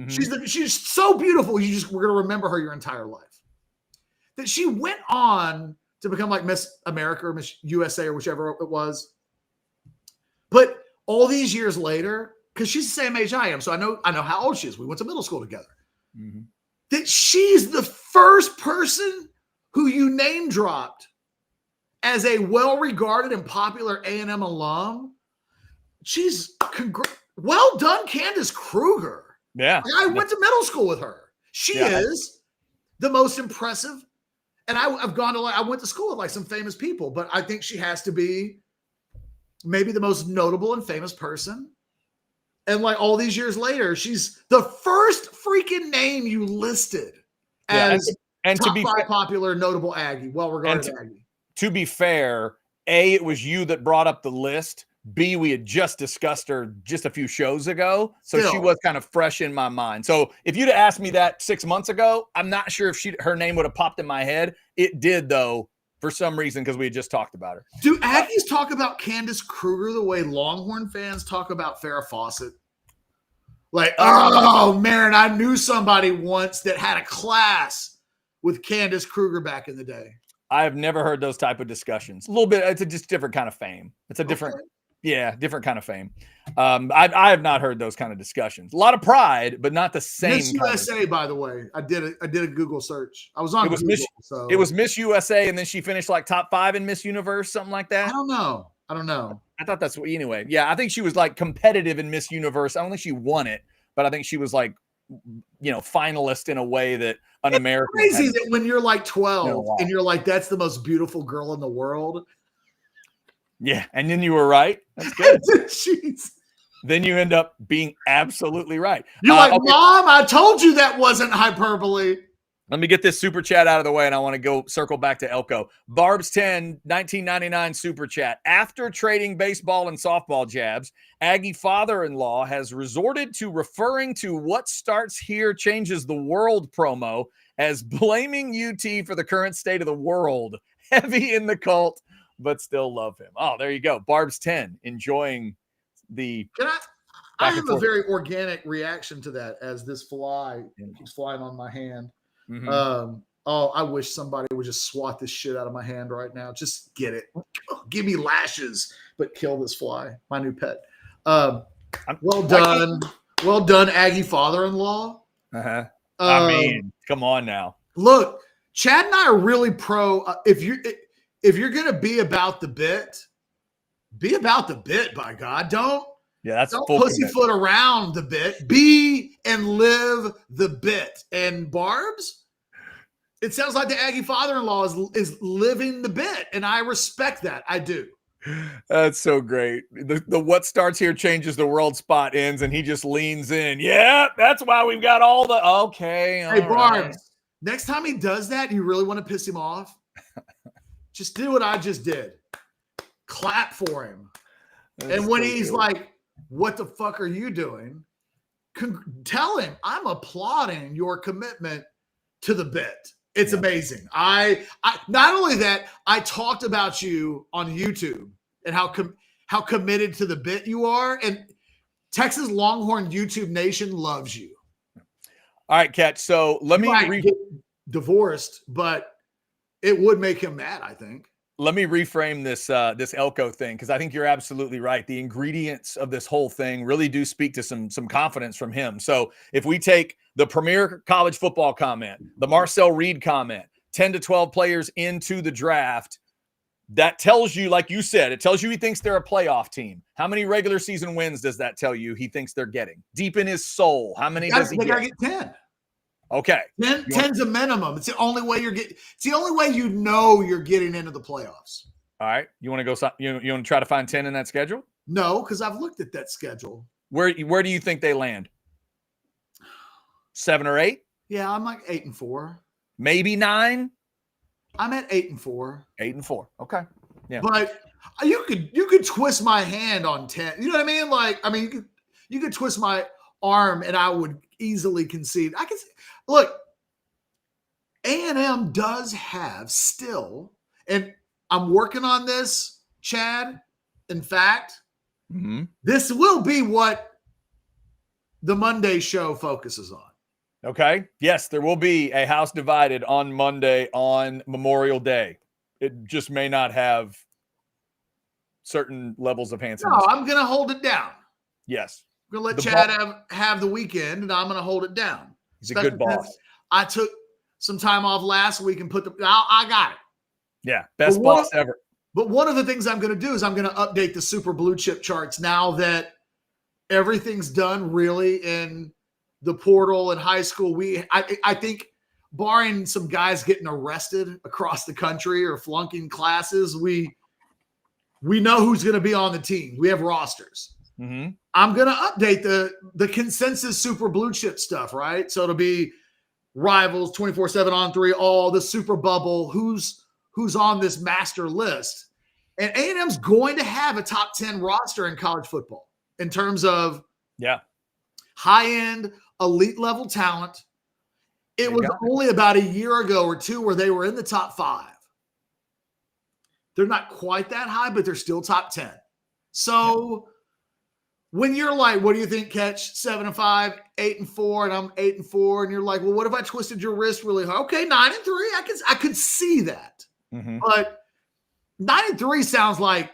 she's so beautiful. We're going to remember her your entire life. That she went on to become like Miss America or Miss USA or whichever it was. But all these years later, because she's the same age I am, so I know how old she is. We went to middle school together. Mm-hmm. That she's the first person who you name dropped as a well-regarded and popular A&M alum. She's well done, Candace Kruger. Yeah, I went to middle school with her. She is the most impressive. And I went to school with like some famous people, but I think she has to be maybe the most notable and famous person. And like all these years later, she's the first freaking name you listed as and top to be 5 popular, notable Aggie, well-regarded Aggie. To be fair, A, it was you that brought up the list. B, we had just discussed her just a few shows ago. So she was kind of fresh in my mind. So if you'd have asked me that 6 months ago, I'm not sure if her name would have popped in my head. It did, though, for some reason because we had just talked about her. Do Aggies talk about Candace Kruger the way Longhorn fans talk about Farrah Fawcett? Like, oh, man, I knew somebody once that had a class with Candace Kruger back in the day. I have never heard those type of discussions. A little bit. It's a just different kind of fame. It's a different, different kind of fame. I have not heard those kind of discussions. A lot of pride, but not the same. Miss USA, by the way, I did a Google search. I was on Google. It was Miss USA, and then she finished like top 5 in Miss Universe, something like that. I don't know. I thought that's what. Anyway, yeah, I think she was like competitive in Miss Universe. I don't think she won it, but I think she was like, finalist in a way that an American. Crazy that when you're like 12 and you're like, that's the most beautiful girl in the world. Yeah, and then you were right. That's good. Jeez. Then you end up being absolutely right. You're like, okay. Mom, I told you that wasn't hyperbole. Let me get this super chat out of the way, and I want to go circle back to Elco. Barb's 10, 1999 super chat. After trading baseball and softball jabs, Aggie father-in-law has resorted to referring to what starts here changes the world promo as blaming UT for the current state of the world. Heavy in the cult, but still love him. Oh, there you go. Barb's 10, enjoying the... I have a very organic reaction to that as this fly keeps flying on my hand. Mm-hmm. I wish somebody would just swat this shit out of my hand right now. Just get it. Give me lashes, but kill this fly, my new pet. Well done. Well done, Aggie father-in-law. Uh-huh. I mean, come on now. Look, Chad and I are really pro. If you're going to be about the bit, be about the bit, by God. Don't pussyfoot around the bit. Be and live the bit. And Barb's, it sounds like the Aggie father-in-law is living the bit, and I respect that. I do. That's so great. The what starts here changes the world spot ends, and he just leans in. Yeah, that's why we've got all the okay. Hey, Barb's, next time he does that, you really want to piss him off? Just do what I just did. Clap for him. And when he's like, what the fuck are you doing? Tell him I'm applauding your commitment to the bit. It's amazing. I not only that, I talked about you on YouTube and how committed to the bit you are, and Texas Longhorn YouTube Nation loves you. All right, Catch. So let me get divorced, but it would make him mad, I think. Let me reframe this Elco thing, because I think you're absolutely right. The ingredients of this whole thing really do speak to some confidence from him. So if we take the premier college football comment, the Marcel Reed comment, 10 to 12 players into the draft, that tells you, like you said, it tells you he thinks they're a playoff team. How many regular season wins does that tell you he thinks they're getting? Deep in his soul, how many does he get? They got to get 10. Okay. 10's a minimum. It's the only way it's the only way you know you're getting into the playoffs. All right. You want to go you want to try to find 10 in that schedule? No, because I've looked at that schedule. Where do you think they land? 7 or 8? Yeah, I'm like 8-4. Maybe 9? I'm at 8-4. 8-4. Okay. Yeah. But you could twist my hand on 10. You know what I mean? Like, I mean, you could twist my arm and I would easily concede. I can look, A&M does have still, and I'm working on this, Chad. In fact, this will be what the Monday show focuses on. Okay. Yes, there will be a house divided on Monday on Memorial Day. It just may not have certain levels of handsomeness. No, I'm going to hold it down. Yes. I'm going to let Chad have the weekend, and I'm going to hold it down. He's a good boss. I took some time off last week and I got it. Yeah, best boss ever. But one of the things I'm going to do is I'm going to update the super blue chip charts now that everything's done really in the portal and high school. I think barring some guys getting arrested across the country or flunking classes, we know who's going to be on the team. We have rosters. Mm-hmm. I'm going to update the consensus super blue chip stuff, right? So it'll be rivals, 24/7 on 3, all the super bubble, who's on this master list. And A&M's going to have a top 10 roster in college football in terms of high-end, elite-level talent. It was only about a year ago or two where they were in the top 5. They're not quite that high, but they're still top 10. So when you're like, what do you think, Catch? 7-5, 8-4, and I'm 8-4, and you're like, well, what if I twisted your wrist really hard? Okay, 9-3. I could see that. Mm-hmm. But 9-3 sounds like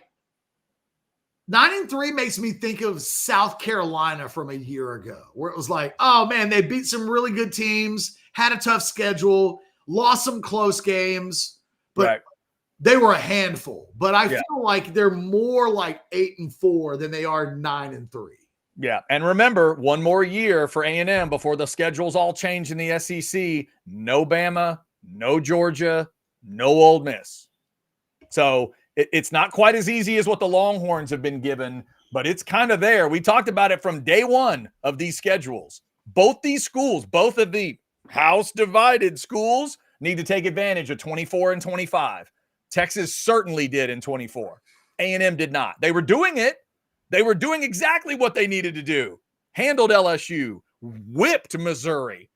9-3 makes me think of South Carolina from a year ago, where it was like, oh man, they beat some really good teams, had a tough schedule, lost some close games, but they were a handful. But I feel like they're more like 8-4 than they are 9-3. Yeah, and remember, one more year for A&M before the schedules all change in the SEC. No Bama, no Georgia, no Ole Miss. So it's not quite as easy as what the Longhorns have been given, but it's kind of there. We talked about it from day one of these schedules. Both these schools, both of the house-divided schools, need to take advantage of 24 and 25. Texas certainly did in 24. A&M did not. They were doing it. They were doing exactly what they needed to do. Handled LSU, whipped Missouri,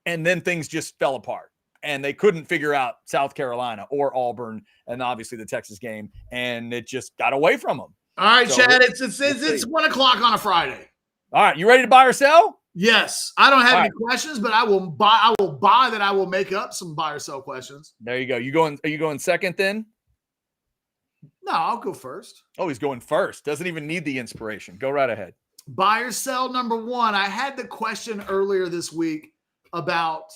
and then things just fell apart. And they couldn't figure out South Carolina or Auburn and obviously the Texas game, and it just got away from them. All right, so Chad, it's 1 o'clock on a Friday. All right, you ready to buy or sell? Yes. I don't have any questions, but I will buy that I will make up some buy or sell questions. There you go. Are you going second then? No, I'll go first. Oh, he's going first. Doesn't even need the inspiration. Go right ahead. Buy or sell number 1. I had the question earlier this week about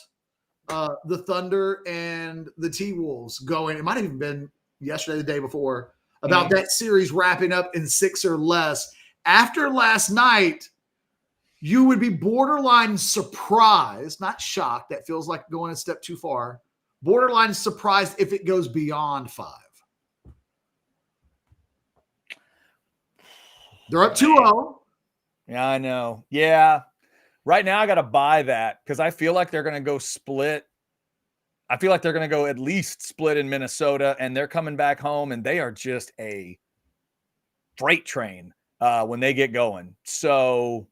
the Thunder and the T-Wolves going. It might have even been yesterday, the day before, about that series wrapping up in 6 or less. After last night, you would be borderline surprised, not shocked. That feels like going a step too far. Borderline surprised if it goes beyond 5. They're up 2-0. Yeah, I know. Yeah. Right now, I got to buy that because I feel like they're going to go split. I feel like they're going to go at least split in Minnesota, and they're coming back home, and they are just a freight train when they get going. So,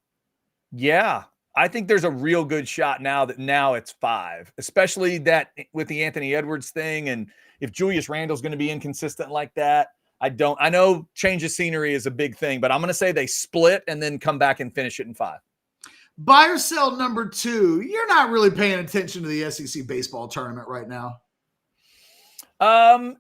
yeah, I think there's a real good shot now it's 5, especially that with the Anthony Edwards thing. And if Julius Randle's going to be inconsistent like that, I know change of scenery is a big thing, but I'm going to say they split and then come back and finish it in 5. Buy or sell number 2. You're not really paying attention to the SEC baseball tournament right now.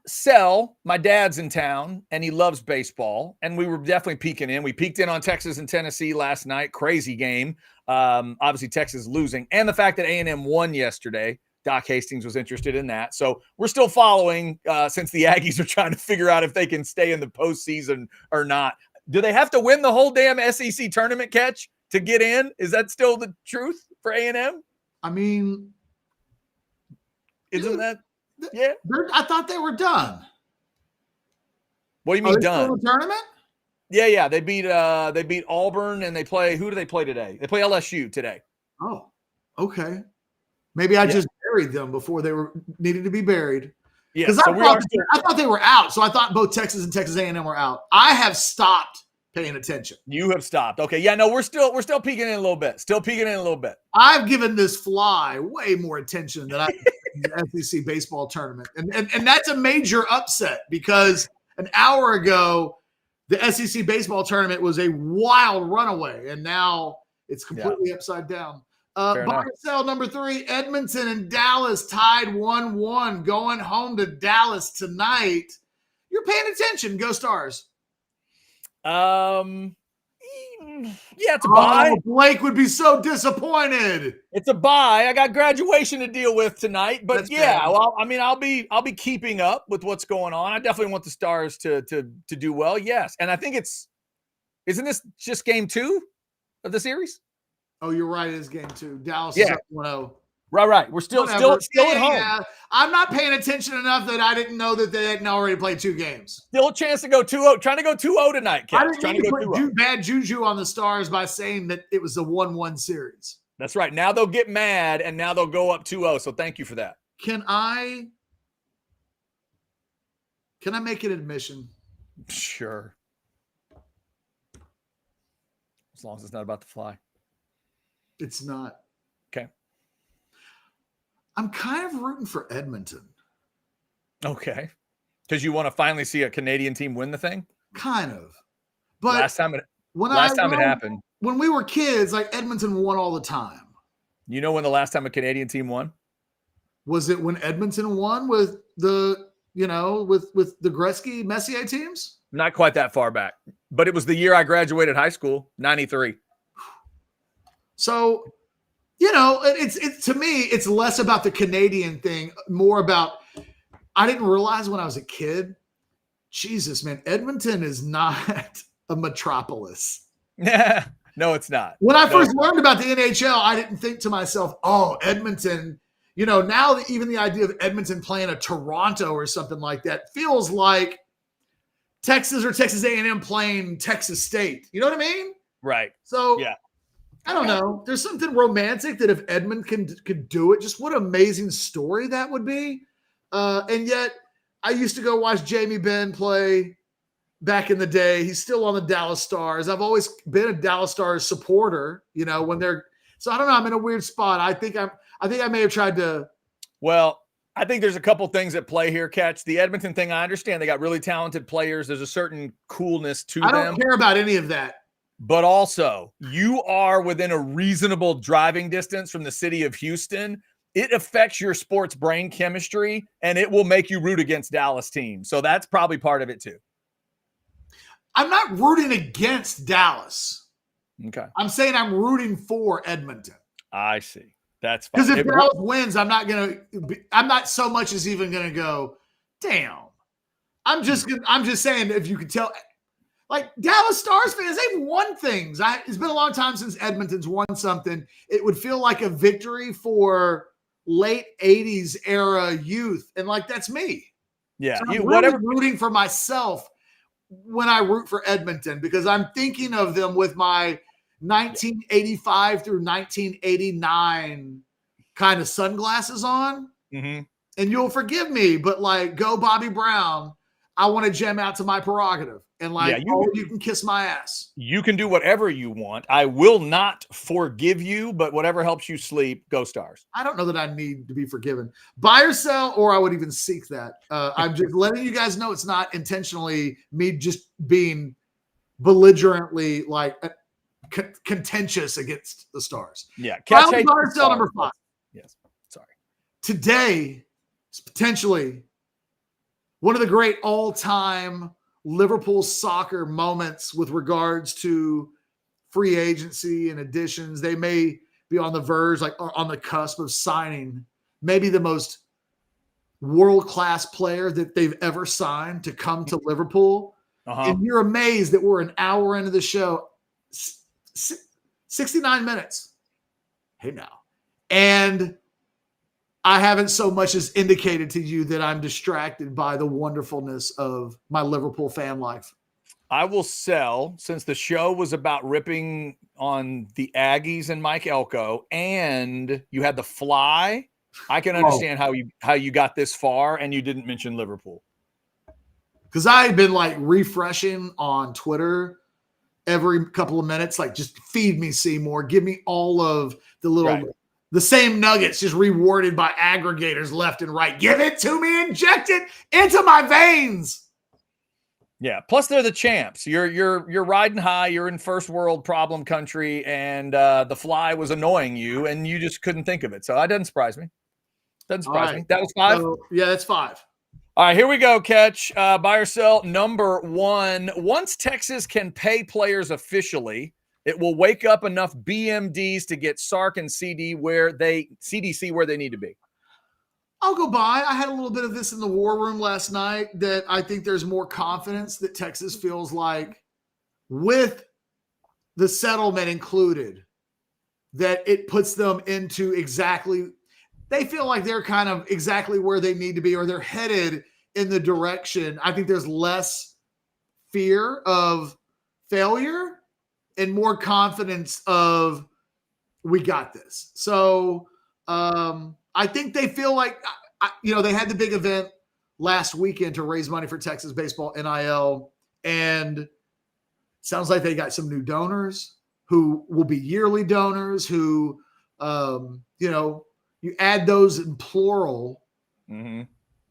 Sell. My dad's in town and he loves baseball, and we were definitely peeking in. We peeked in on Texas and Tennessee last night. Crazy game. Obviously Texas losing, and the fact that A&M won yesterday. Doc Hastings was interested in that. So we're still following since the Aggies are trying to figure out if they can stay in the postseason or not. Do they have to win the whole damn SEC tournament, Catch, to get in? Is that still the truth for A&M? I mean, isn't that? Yeah. I thought they were done. What do you mean done? Still in the tournament? Yeah. They beat Auburn, and who do they play today? They play LSU today. Oh, okay. Maybe I just buried them before they were needed to be buried. Yeah, because I thought they were out. So I thought both Texas and Texas A&M were out. I have stopped paying attention. You have stopped. Okay. Yeah, no, we're still peeking in a little bit. I've given this fly way more attention than I the SEC baseball tournament. And that's a major upset because an hour ago, the SEC baseball tournament was a wild runaway, and now it's completely upside down. Buy or sell number 3, Edmonton and Dallas tied 1-1, going home to Dallas tonight. You're paying attention. Go Stars. Yeah, it's a buy. Blake would be so disappointed. It's a buy. I got graduation to deal with tonight, but That's bad. well, I mean, I'll be keeping up with what's going on. I definitely want the Stars to do well. Yes, and I think isn't this just game 2 of the series? Oh, you're right. It is game 2. Dallas is up 1-0. Right. We're still at home. Yeah. I'm not paying attention enough that I didn't know that they hadn't already played 2 games. Still a chance to go 2-0. Trying to go 2-0 tonight, Kev. I didn't need to put bad juju on the Stars by saying that it was a 1-1 series. That's right. Now they'll get mad, and now they'll go up 2-0. So thank you for that. Can I make an admission? Sure. As long as it's not about to fly. It's not. Okay. I'm kind of rooting for Edmonton. Okay. Because you want to finally see a Canadian team win the thing? Kind of. But Last time it when happened. When we were kids, like Edmonton won all the time. You know when the last time a Canadian team won? Was it when Edmonton won with the with the Gretzky Messier teams? Not quite that far back, but it was the year I graduated high school, 93. So, it's to me, it's less about the Canadian thing, more about, I didn't realize when I was a kid, Jesus, man, Edmonton is not a metropolis. Yeah, no, it's not. When I first learned about the NHL, I didn't think to myself, oh, Edmonton, now even the idea of Edmonton playing a Toronto or something like that feels like Texas or Texas A&M playing Texas State. You know what I mean? Right. So, yeah. I don't know. There's something romantic that if Edmonton could do it, just what an amazing story that would be. And yet, I used to go watch Jamie Benn play back in the day. He's still on the Dallas Stars. I've always been a Dallas Stars supporter. When they're so I don't know. I'm in a weird spot. I think I may have tried to. Well, I think there's a couple things at play here, Catch. The Edmonton thing, I understand. They got really talented players. There's a certain coolness to them. I don't care about any of that. But also, you are within a reasonable driving distance from the city of Houston. It affects your sports brain chemistry, and it will make you root against Dallas teams. So that's probably part of it too. I'm not rooting against Dallas. Okay. I'm saying I'm rooting for Edmonton. I see. That's fine. Because if Dallas wins, I'm not so much as even going to go, damn. I'm just saying, if you could tell, like Dallas Stars fans, they've won things. It's been a long time since Edmonton's won something. It would feel like a victory for late 80s era youth. And like, that's me. Yeah. So I'm really rooting for myself when I root for Edmonton, because I'm thinking of them with my 1985 through 1989 kind of sunglasses on. Mm-hmm. And you'll forgive me, but like, go Bobby Brown. I want to gem out to my prerogative. And like, you can kiss my ass. You can do whatever you want. I will not forgive you, but whatever helps you sleep, go Stars. I don't know that I need to be forgiven. Buy or sell, or I would even seek that. I'm just letting you guys know it's not intentionally me just being belligerently like contentious against the Stars. Yeah. Buy or sell number 5. Yes. Sorry. Today is potentially one of the great all-time Liverpool soccer moments with regards to free agency and additions. They may be on the verge, like on the cusp of signing maybe the most world-class player that they've ever signed to come to Liverpool. Uh-huh. And you're amazed that we're an hour into the show, 69 minutes. Hey now. And I haven't so much as indicated to you that I'm distracted by the wonderfulness of my Liverpool fan life. I will sell, since the show was about ripping on the Aggies and Mike Elco, and you had the fly. I can understand how you got this far and you didn't mention Liverpool. Because I had been like refreshing on Twitter every couple of minutes, like just feed me Seymour, give me all of the little the same nuggets just rewarded by aggregators left and right. Give it to me, inject it into my veins. Yeah. Plus, they're the champs. You're riding high. You're in first world problem country, and the fly was annoying you, and you just couldn't think of it. So that doesn't surprise me. Doesn't surprise me. That was 5. So, yeah, that's 5. All right, here we go, Catch. Buy or sell number 1. Once Texas can pay players officially, it will wake up enough BMDs to get Sark and CDC where they need to be. I'll go buy. I had a little bit of this in the war room last night that I think there's more confidence that Texas feels like with the settlement included, that it puts them into they feel like they're kind of exactly where they need to be, or they're headed in the direction. I think there's less fear of failure and more confidence of we got this. So I think they feel like, they had the big event last weekend to raise money for Texas baseball NIL, and it sounds like they got some new donors who will be yearly donors who, you add those in plural. Mm-hmm.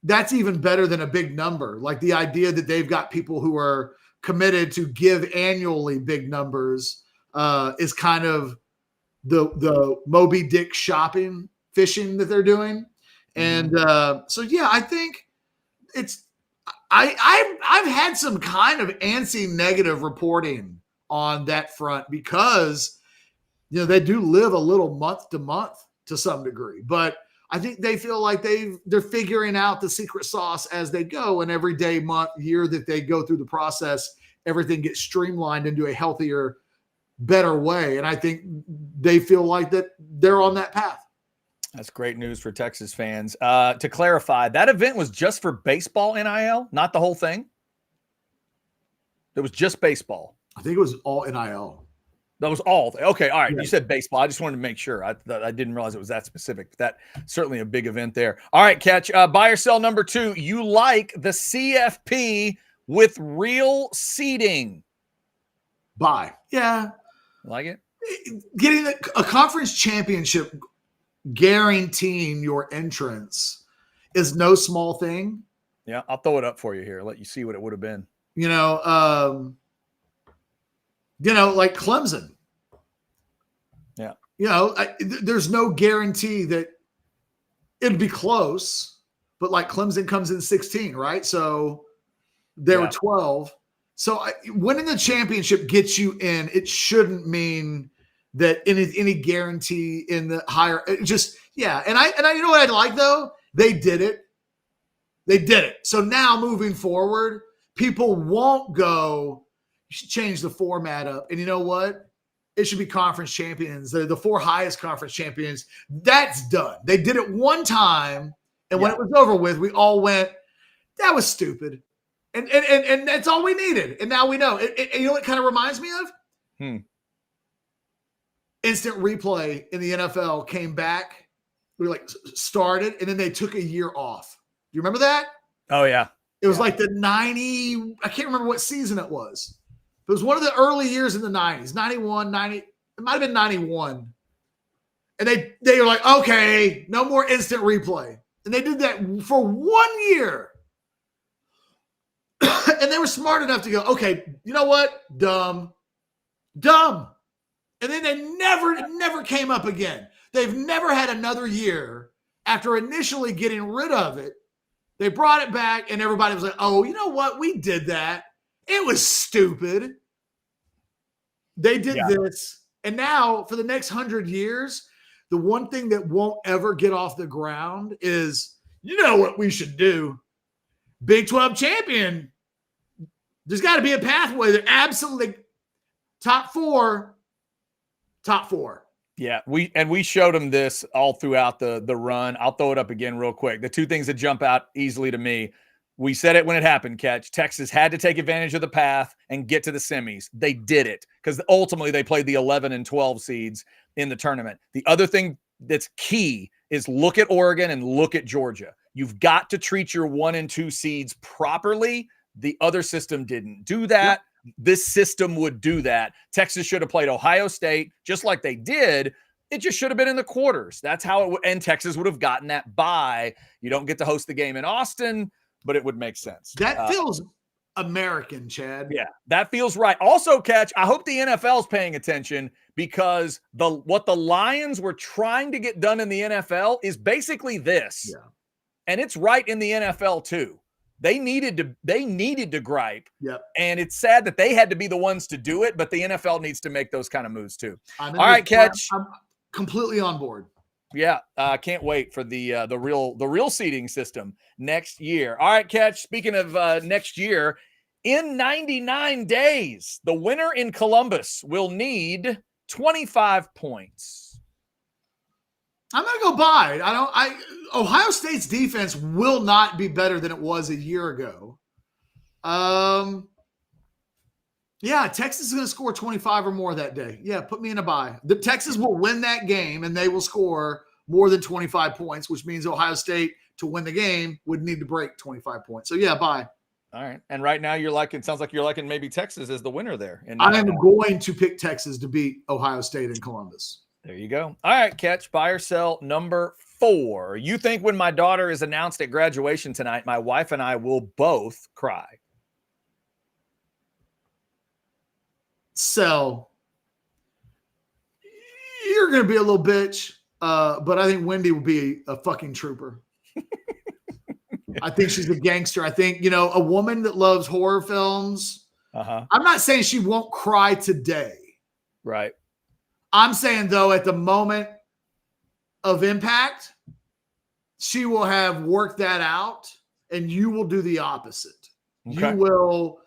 that's even better than a big number. Like the idea that they've got people who are committed to give annually big numbers is kind of the Moby Dick shopping fishing that they're doing. And so, yeah, I think it's I've had some kind of antsy negative reporting on that front because, you know, they do live a little month to month to some degree, but I think they feel like they're figuring out the secret sauce as they go, and every day, month, year that they go through the process, everything gets streamlined into a healthier, better way. And I think they feel like that they're on that path. That's great news for Texas fans. To clarify, that event was just for baseball NIL, not the whole thing. It was just baseball. I think it was all NIL. That was all. Okay, all right. Yeah. You said baseball. I just wanted to make sure. I didn't realize it was that specific. But that certainly a big event there. All right, Catch. Buy or sell number 2. You like the CFP with real seating? Buy. Yeah. Like it? Getting a conference championship guaranteeing your entrance is no small thing. Yeah, I'll throw it up for you here. Let you see what it would have been. Like Clemson. Yeah. There's no guarantee that it'd be close, but like Clemson comes in 16, right? So they were 12. So winning the championship gets you in. It shouldn't mean that any guarantee in the higher. And I you know what I'd like though? They did it. So now moving forward, people won't go, you should change the format up. And you know what? It should be conference champions. The 4 highest conference champions. That's done. They did it one time. And when it was over with, we all went, that was stupid. And that's all we needed. And now we know. You know what it kind of reminds me of? Instant replay in the NFL came back. We started, and then they took a year off. Do you remember that? Oh, yeah. It was like the 90, I can't remember what season it was. It was one of the early years in the 90s, 91, 90, it might have been 91. And they were like, okay, no more instant replay. And they did that for 1 year. And they were smart enough to go, okay, you know what? Dumb. And then it never came up again. They've never had another year after initially getting rid of it. They brought it back and everybody was like, oh, you know what? We did that. It was stupid. They did this. And now for the next 100 years, the one thing that won't ever get off the ground is, you know what we should do? Big 12 champion. There's got to be a pathway. They're absolutely top four. Yeah, we showed them this all throughout the run. I'll throw it up again real quick. The 2 things that jump out easily to me. We said it when it happened, Catch. Texas had to take advantage of the path and get to the semis. They did it because ultimately they played the 11 and 12 seeds in the tournament. The other thing that's key is look at Oregon and look at Georgia. You've got to treat your 1 and 2 seeds properly. The other system didn't do that. Yep. This system would do that. Texas should have played Ohio State just like they did. It just should have been in the quarters. That's how it would, and Texas would have gotten that bye. You don't get to host the game in Austin, but it would make sense. That feels American, Chad. Yeah, that feels right. Also, Catch, I hope the NFL is paying attention because what the Lions were trying to get done in the NFL is basically this. Yeah. And it's right in the NFL too. They needed to gripe. Yep. And it's sad that they had to be the ones to do it, but the NFL needs to make those kind of moves too. All right, Catch. I'm completely on board. Yeah, can't wait for the real seeding system next year. All right, Catch. Speaking of next year, in 99 days, the winner in Columbus will need 25 points. I'm going to go by. Ohio State's defense will not be better than it was a year ago. Yeah, Texas is going to score 25 or more that day. Yeah, put me in a bye. The Texas will win that game, and they will score more than 25 points, which means Ohio State, to win the game, would need to break 25 points. So, yeah, bye. All right. And right now, sounds like you're liking maybe Texas as the winner there. I am going to pick Texas to beat Ohio State in Columbus. There you go. All right, Catch. Buy or sell number 4. You think when my daughter is announced at graduation tonight, my wife and I will both cry? So you're going to be a little bitch, but I think Wendy will be a fucking trooper. I think she's a gangster. I think, a woman that loves horror films. I'm not saying she won't cry today. Right. I'm saying, though, at the moment of impact, she will have worked that out, and you will do the opposite. Okay. You will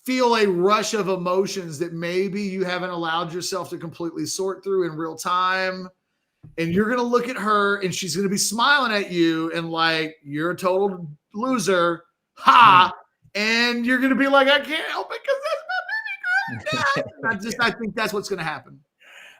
feel a rush of emotions that maybe you haven't allowed yourself to completely sort through in real time. And you're going to look at her, and she's going to be smiling at you and like, you're a total loser. Ha! And you're going to be like, I can't help it because that's my baby girl. I think that's what's going to happen.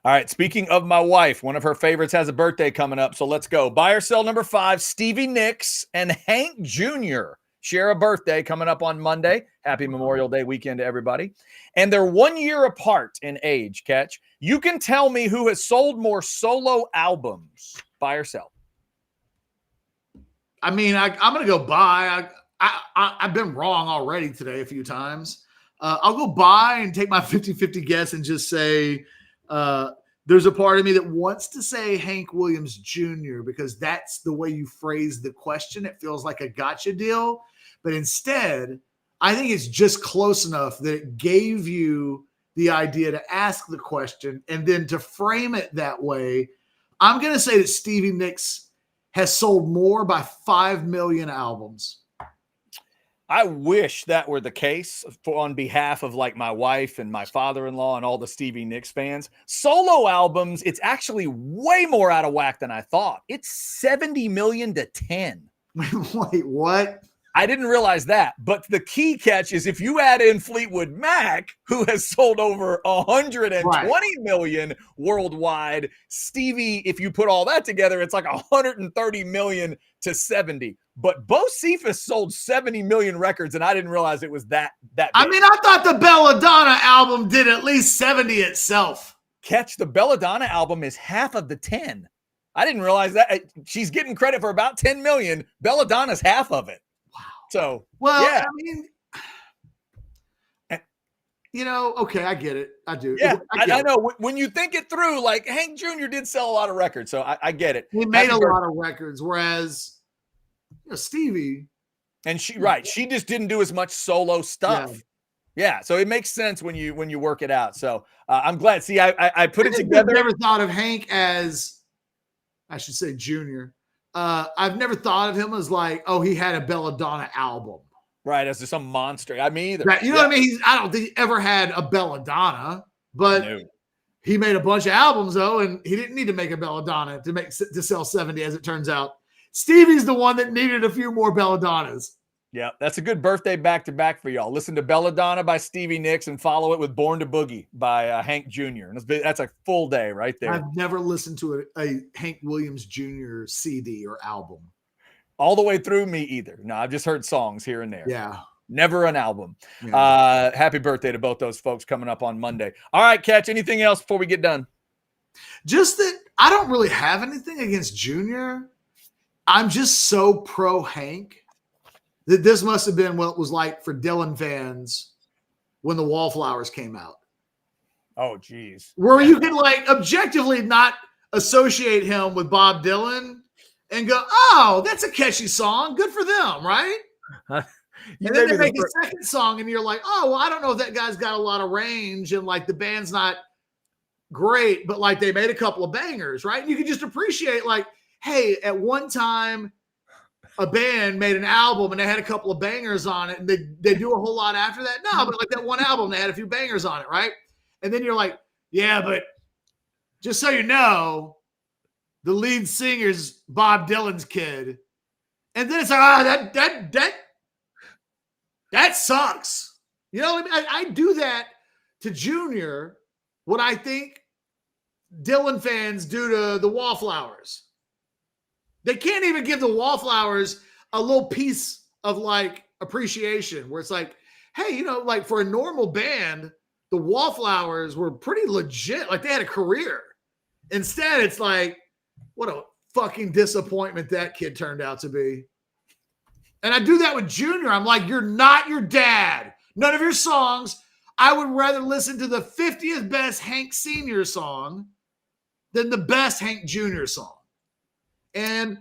All right. Speaking of my wife, one of her favorites has a birthday coming up. So let's go. Buy or sell number 5, Stevie Nicks and Hank Jr. share a birthday coming up on Monday. Happy Memorial Day weekend to everybody. And they're 1 year apart in age, Catch. You can tell me who has sold more solo albums. Buy or sell? I mean, I'm going to go buy. I've been wrong already today a few times. I'll go buy and take my 50-50 guess and just say there's a part of me that wants to say Hank Williams Jr. because that's the way you phrase the question. It feels like a gotcha deal. But instead, I think it's just close enough that it gave you the idea to ask the question and then to frame it that way. I'm going to say that Stevie Nicks has sold more by 5 million albums. I wish that were the case on behalf of like my wife and my father-in-law and all the Stevie Nicks fans. Solo albums, it's actually way more out of whack than I thought. It's 70 million to 10. Wait, what? I didn't realize that. But the key catch is if you add in Fleetwood Mac, who has sold over 120 million worldwide, Stevie, if you put all that together, it's like 130 million to 70. But Bo Cephas sold 70 million records, and I didn't realize it was that big. I mean, I thought the Belladonna album did at least 70 itself. Catch, the Belladonna album is half of the 10. I didn't realize that. She's getting credit for about 10 million. Belladonna's half of it. Wow. So, well, yeah. I mean, okay, I get it. I do. Yeah, I know. When you think it through, like Hank Jr. did sell a lot of records, so I get it. He made a lot of records, whereas Stevie. And she just didn't do as much solo stuff. Yeah, so it makes sense when you work it out. So I'm glad. See, I put it together. I've never thought of Hank as, I should say, Junior. I've never thought of him as like, oh, he had a Belladonna album. Right, as some monster. I mean, either. Right, you know what I mean? I don't think he ever had a Belladonna, but he made a bunch of albums though, and he didn't need to make a Belladonna to sell 70, as it turns out. Stevie's the one that needed a few more Belladonnas. Yeah, that's a good birthday back-to-back for y'all. Listen to Belladonna by Stevie Nicks and follow it with Born to Boogie by Hank Jr. And that's a full day right there. I've never listened to a Hank Williams Jr. CD or album. All the way through, me either. No, I've just heard songs here and there. Yeah. Never an album. Yeah. Happy birthday to both those folks coming up on Monday. All right, Catch, anything else before we get done? Just that I don't really have anything against Junior. I'm just so pro Hank that this must have been what it was like for Dylan fans when the Wallflowers came out. Oh, geez. Where you can like objectively not associate him with Bob Dylan and go, oh, that's a catchy song. Good for them, right? And then they make a second song and you're like, oh, well, I don't know if that guy's got a lot of range and like the band's not great, but like they made a couple of bangers, right? And you can just appreciate like, hey, at one time a band made an album and they had a couple of bangers on it and they do a whole lot after that. No, but like that one album, they had a few bangers on it, right? And then you're like, yeah, but just so you know, the lead singer's Bob Dylan's kid. And then it's like, that sucks. You know what I mean? I do that to Junior, what I think Dylan fans do to the Wallflowers. They can't even give the Wallflowers a little piece of like appreciation where it's like, hey, like for a normal band, the Wallflowers were pretty legit. Like they had a career. Instead, it's like, what a fucking disappointment that kid turned out to be. And I do that with Junior. I'm like, you're not your dad. None of your songs. I would rather listen to the 50th best Hank Sr. song than the best Hank Jr. song. And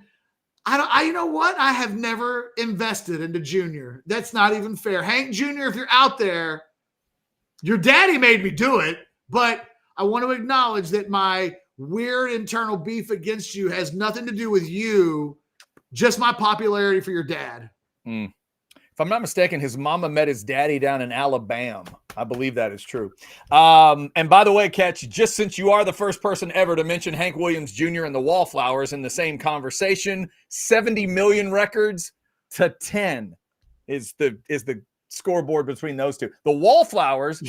you know what? I have never invested into Junior. That's not even fair. Hank Jr., if you're out there, your daddy made me do it, but I want to acknowledge that my weird internal beef against you has nothing to do with you, just my popularity for your dad. If I'm not mistaken, his mama met his daddy down in Alabama. I believe that is true. And by the way, Catch, just since you are the first person ever to mention Hank Williams Jr. and the Wallflowers in the same conversation, 70 million records to 10 is the scoreboard between those two. The Wallflowers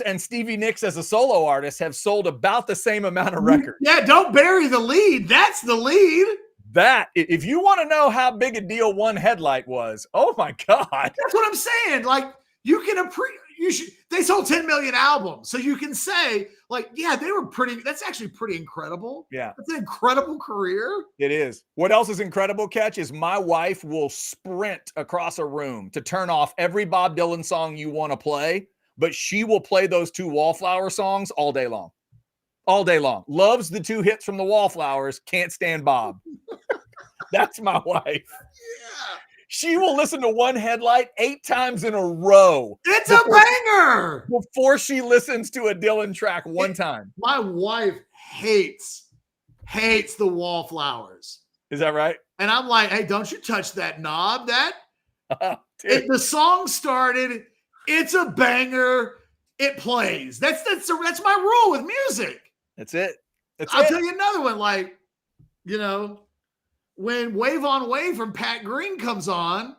and Stevie Nicks as a solo artist have sold about the same amount of records. Yeah, don't bury the lead. That's the lead. That, if you want to know how big a deal One Headlight was, oh my God. That's what I'm saying. Like, you can they sold 10 million albums. So you can say, like, yeah, that's actually pretty incredible. Yeah. That's an incredible career. It is. What else is incredible, Catch, is my wife will sprint across a room to turn off every Bob Dylan song you want to play, but she will play those two Wallflower songs all day long. All day long. Loves the two hits from the Wallflowers. Can't stand Bob. That's my wife. Yeah. She will listen to One Headlight 8 times in a row. It's a banger. Before she listens to a Dylan track one time. My wife hates the Wallflowers. Is that right? And I'm like, hey, don't you touch that knob. If the song started, it's a banger. It plays. That's my rule with music. That's it. I'll tell you another one. Like, when Wave on Wave from Pat Green comes on,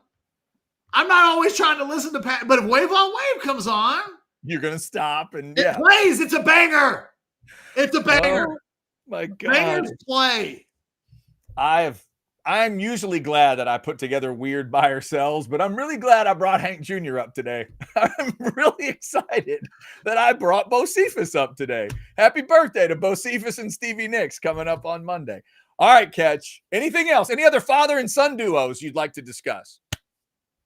I'm not always trying to listen to Pat, but if Wave on Wave comes on, you're gonna stop and it plays. It's a banger. It's a banger. Oh, my God. Bangers play. I'm usually glad that I put together Weird by ourselves, but I'm really glad I brought Hank Jr. up today. I'm really excited that I brought Bo Cephas up today. Happy birthday to Bo Cephas and Stevie Nicks coming up on Monday. All right, Catch. Anything else? Any other father and son duos you'd like to discuss?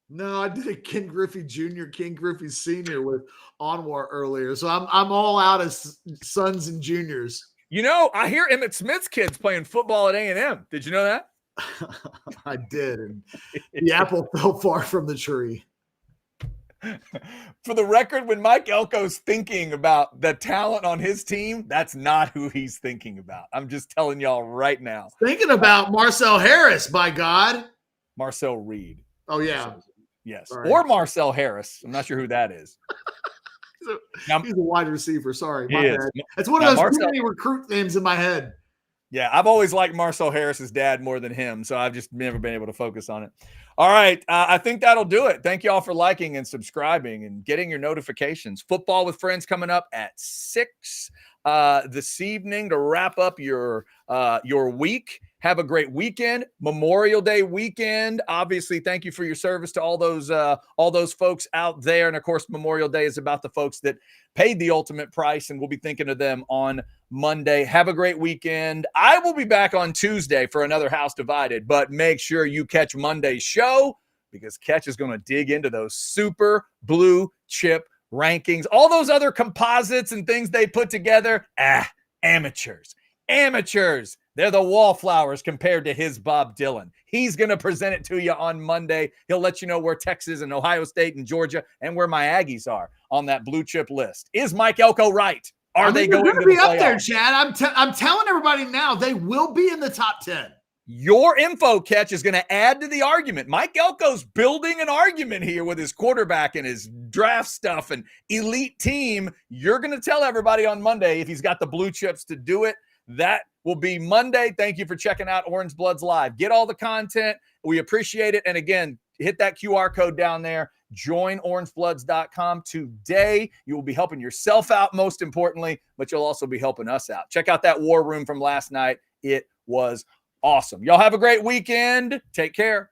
No, I did a Ken Griffey Jr., Ken Griffey Sr. with Anwar earlier, so I'm all out of sons and juniors. I hear Emmitt Smith's kids playing football at A&M. Did you know that? I did, and the apple fell far from the tree. For the record, when Mike Elco's thinking about the talent on his team, that's not who he's thinking about. I'm just telling y'all right now. Thinking about Marcel Harris, by God. Marcel Reed. Oh, yeah. Yes. Sorry. Or Marcel Harris. I'm not sure who that is. He's a wide receiver. Sorry. My bad. It's one of those too many recruit names in my head. Yeah, I've always liked Marcel Harris's dad more than him, so I've just never been able to focus on it. All right, I think that'll do it. Thank you all for liking and subscribing and getting your notifications. Football with Friends coming up at 6 this evening to wrap up your week. Have a great weekend, Memorial Day weekend. Obviously, thank you for your service to all those folks out there. And of course, Memorial Day is about the folks that paid the ultimate price, and we'll be thinking of them on Monday. Have a great weekend. I will be back on Tuesday for another House Divided, but make sure you catch Monday's show because Catch is going to dig into those super blue chip rankings, all those other composites and things they put together. Amateurs. They're the Wallflowers compared to his Bob Dylan. He's going to present it to you on Monday. He'll let you know where Texas and Ohio State and Georgia and where my Aggies are on that blue chip list. Is Mike Elco right? Are they going to be up there, Chad? I'm telling everybody now, they will be in the top 10. Your info, Catch, is going to add to the argument. Mike Elco's building an argument here with his quarterback and his draft stuff and elite team. You're going to tell everybody on Monday if he's got the blue chips to do it. That will be Monday. Thank you for checking out Orange Bloods Live. Get all the content. We appreciate it. And again, hit that QR code down there. Join orangebloods.com today. You will be helping yourself out, most importantly, but you'll also be helping us out. Check out that war room from last night. It was awesome. Y'all have a great weekend. Take care.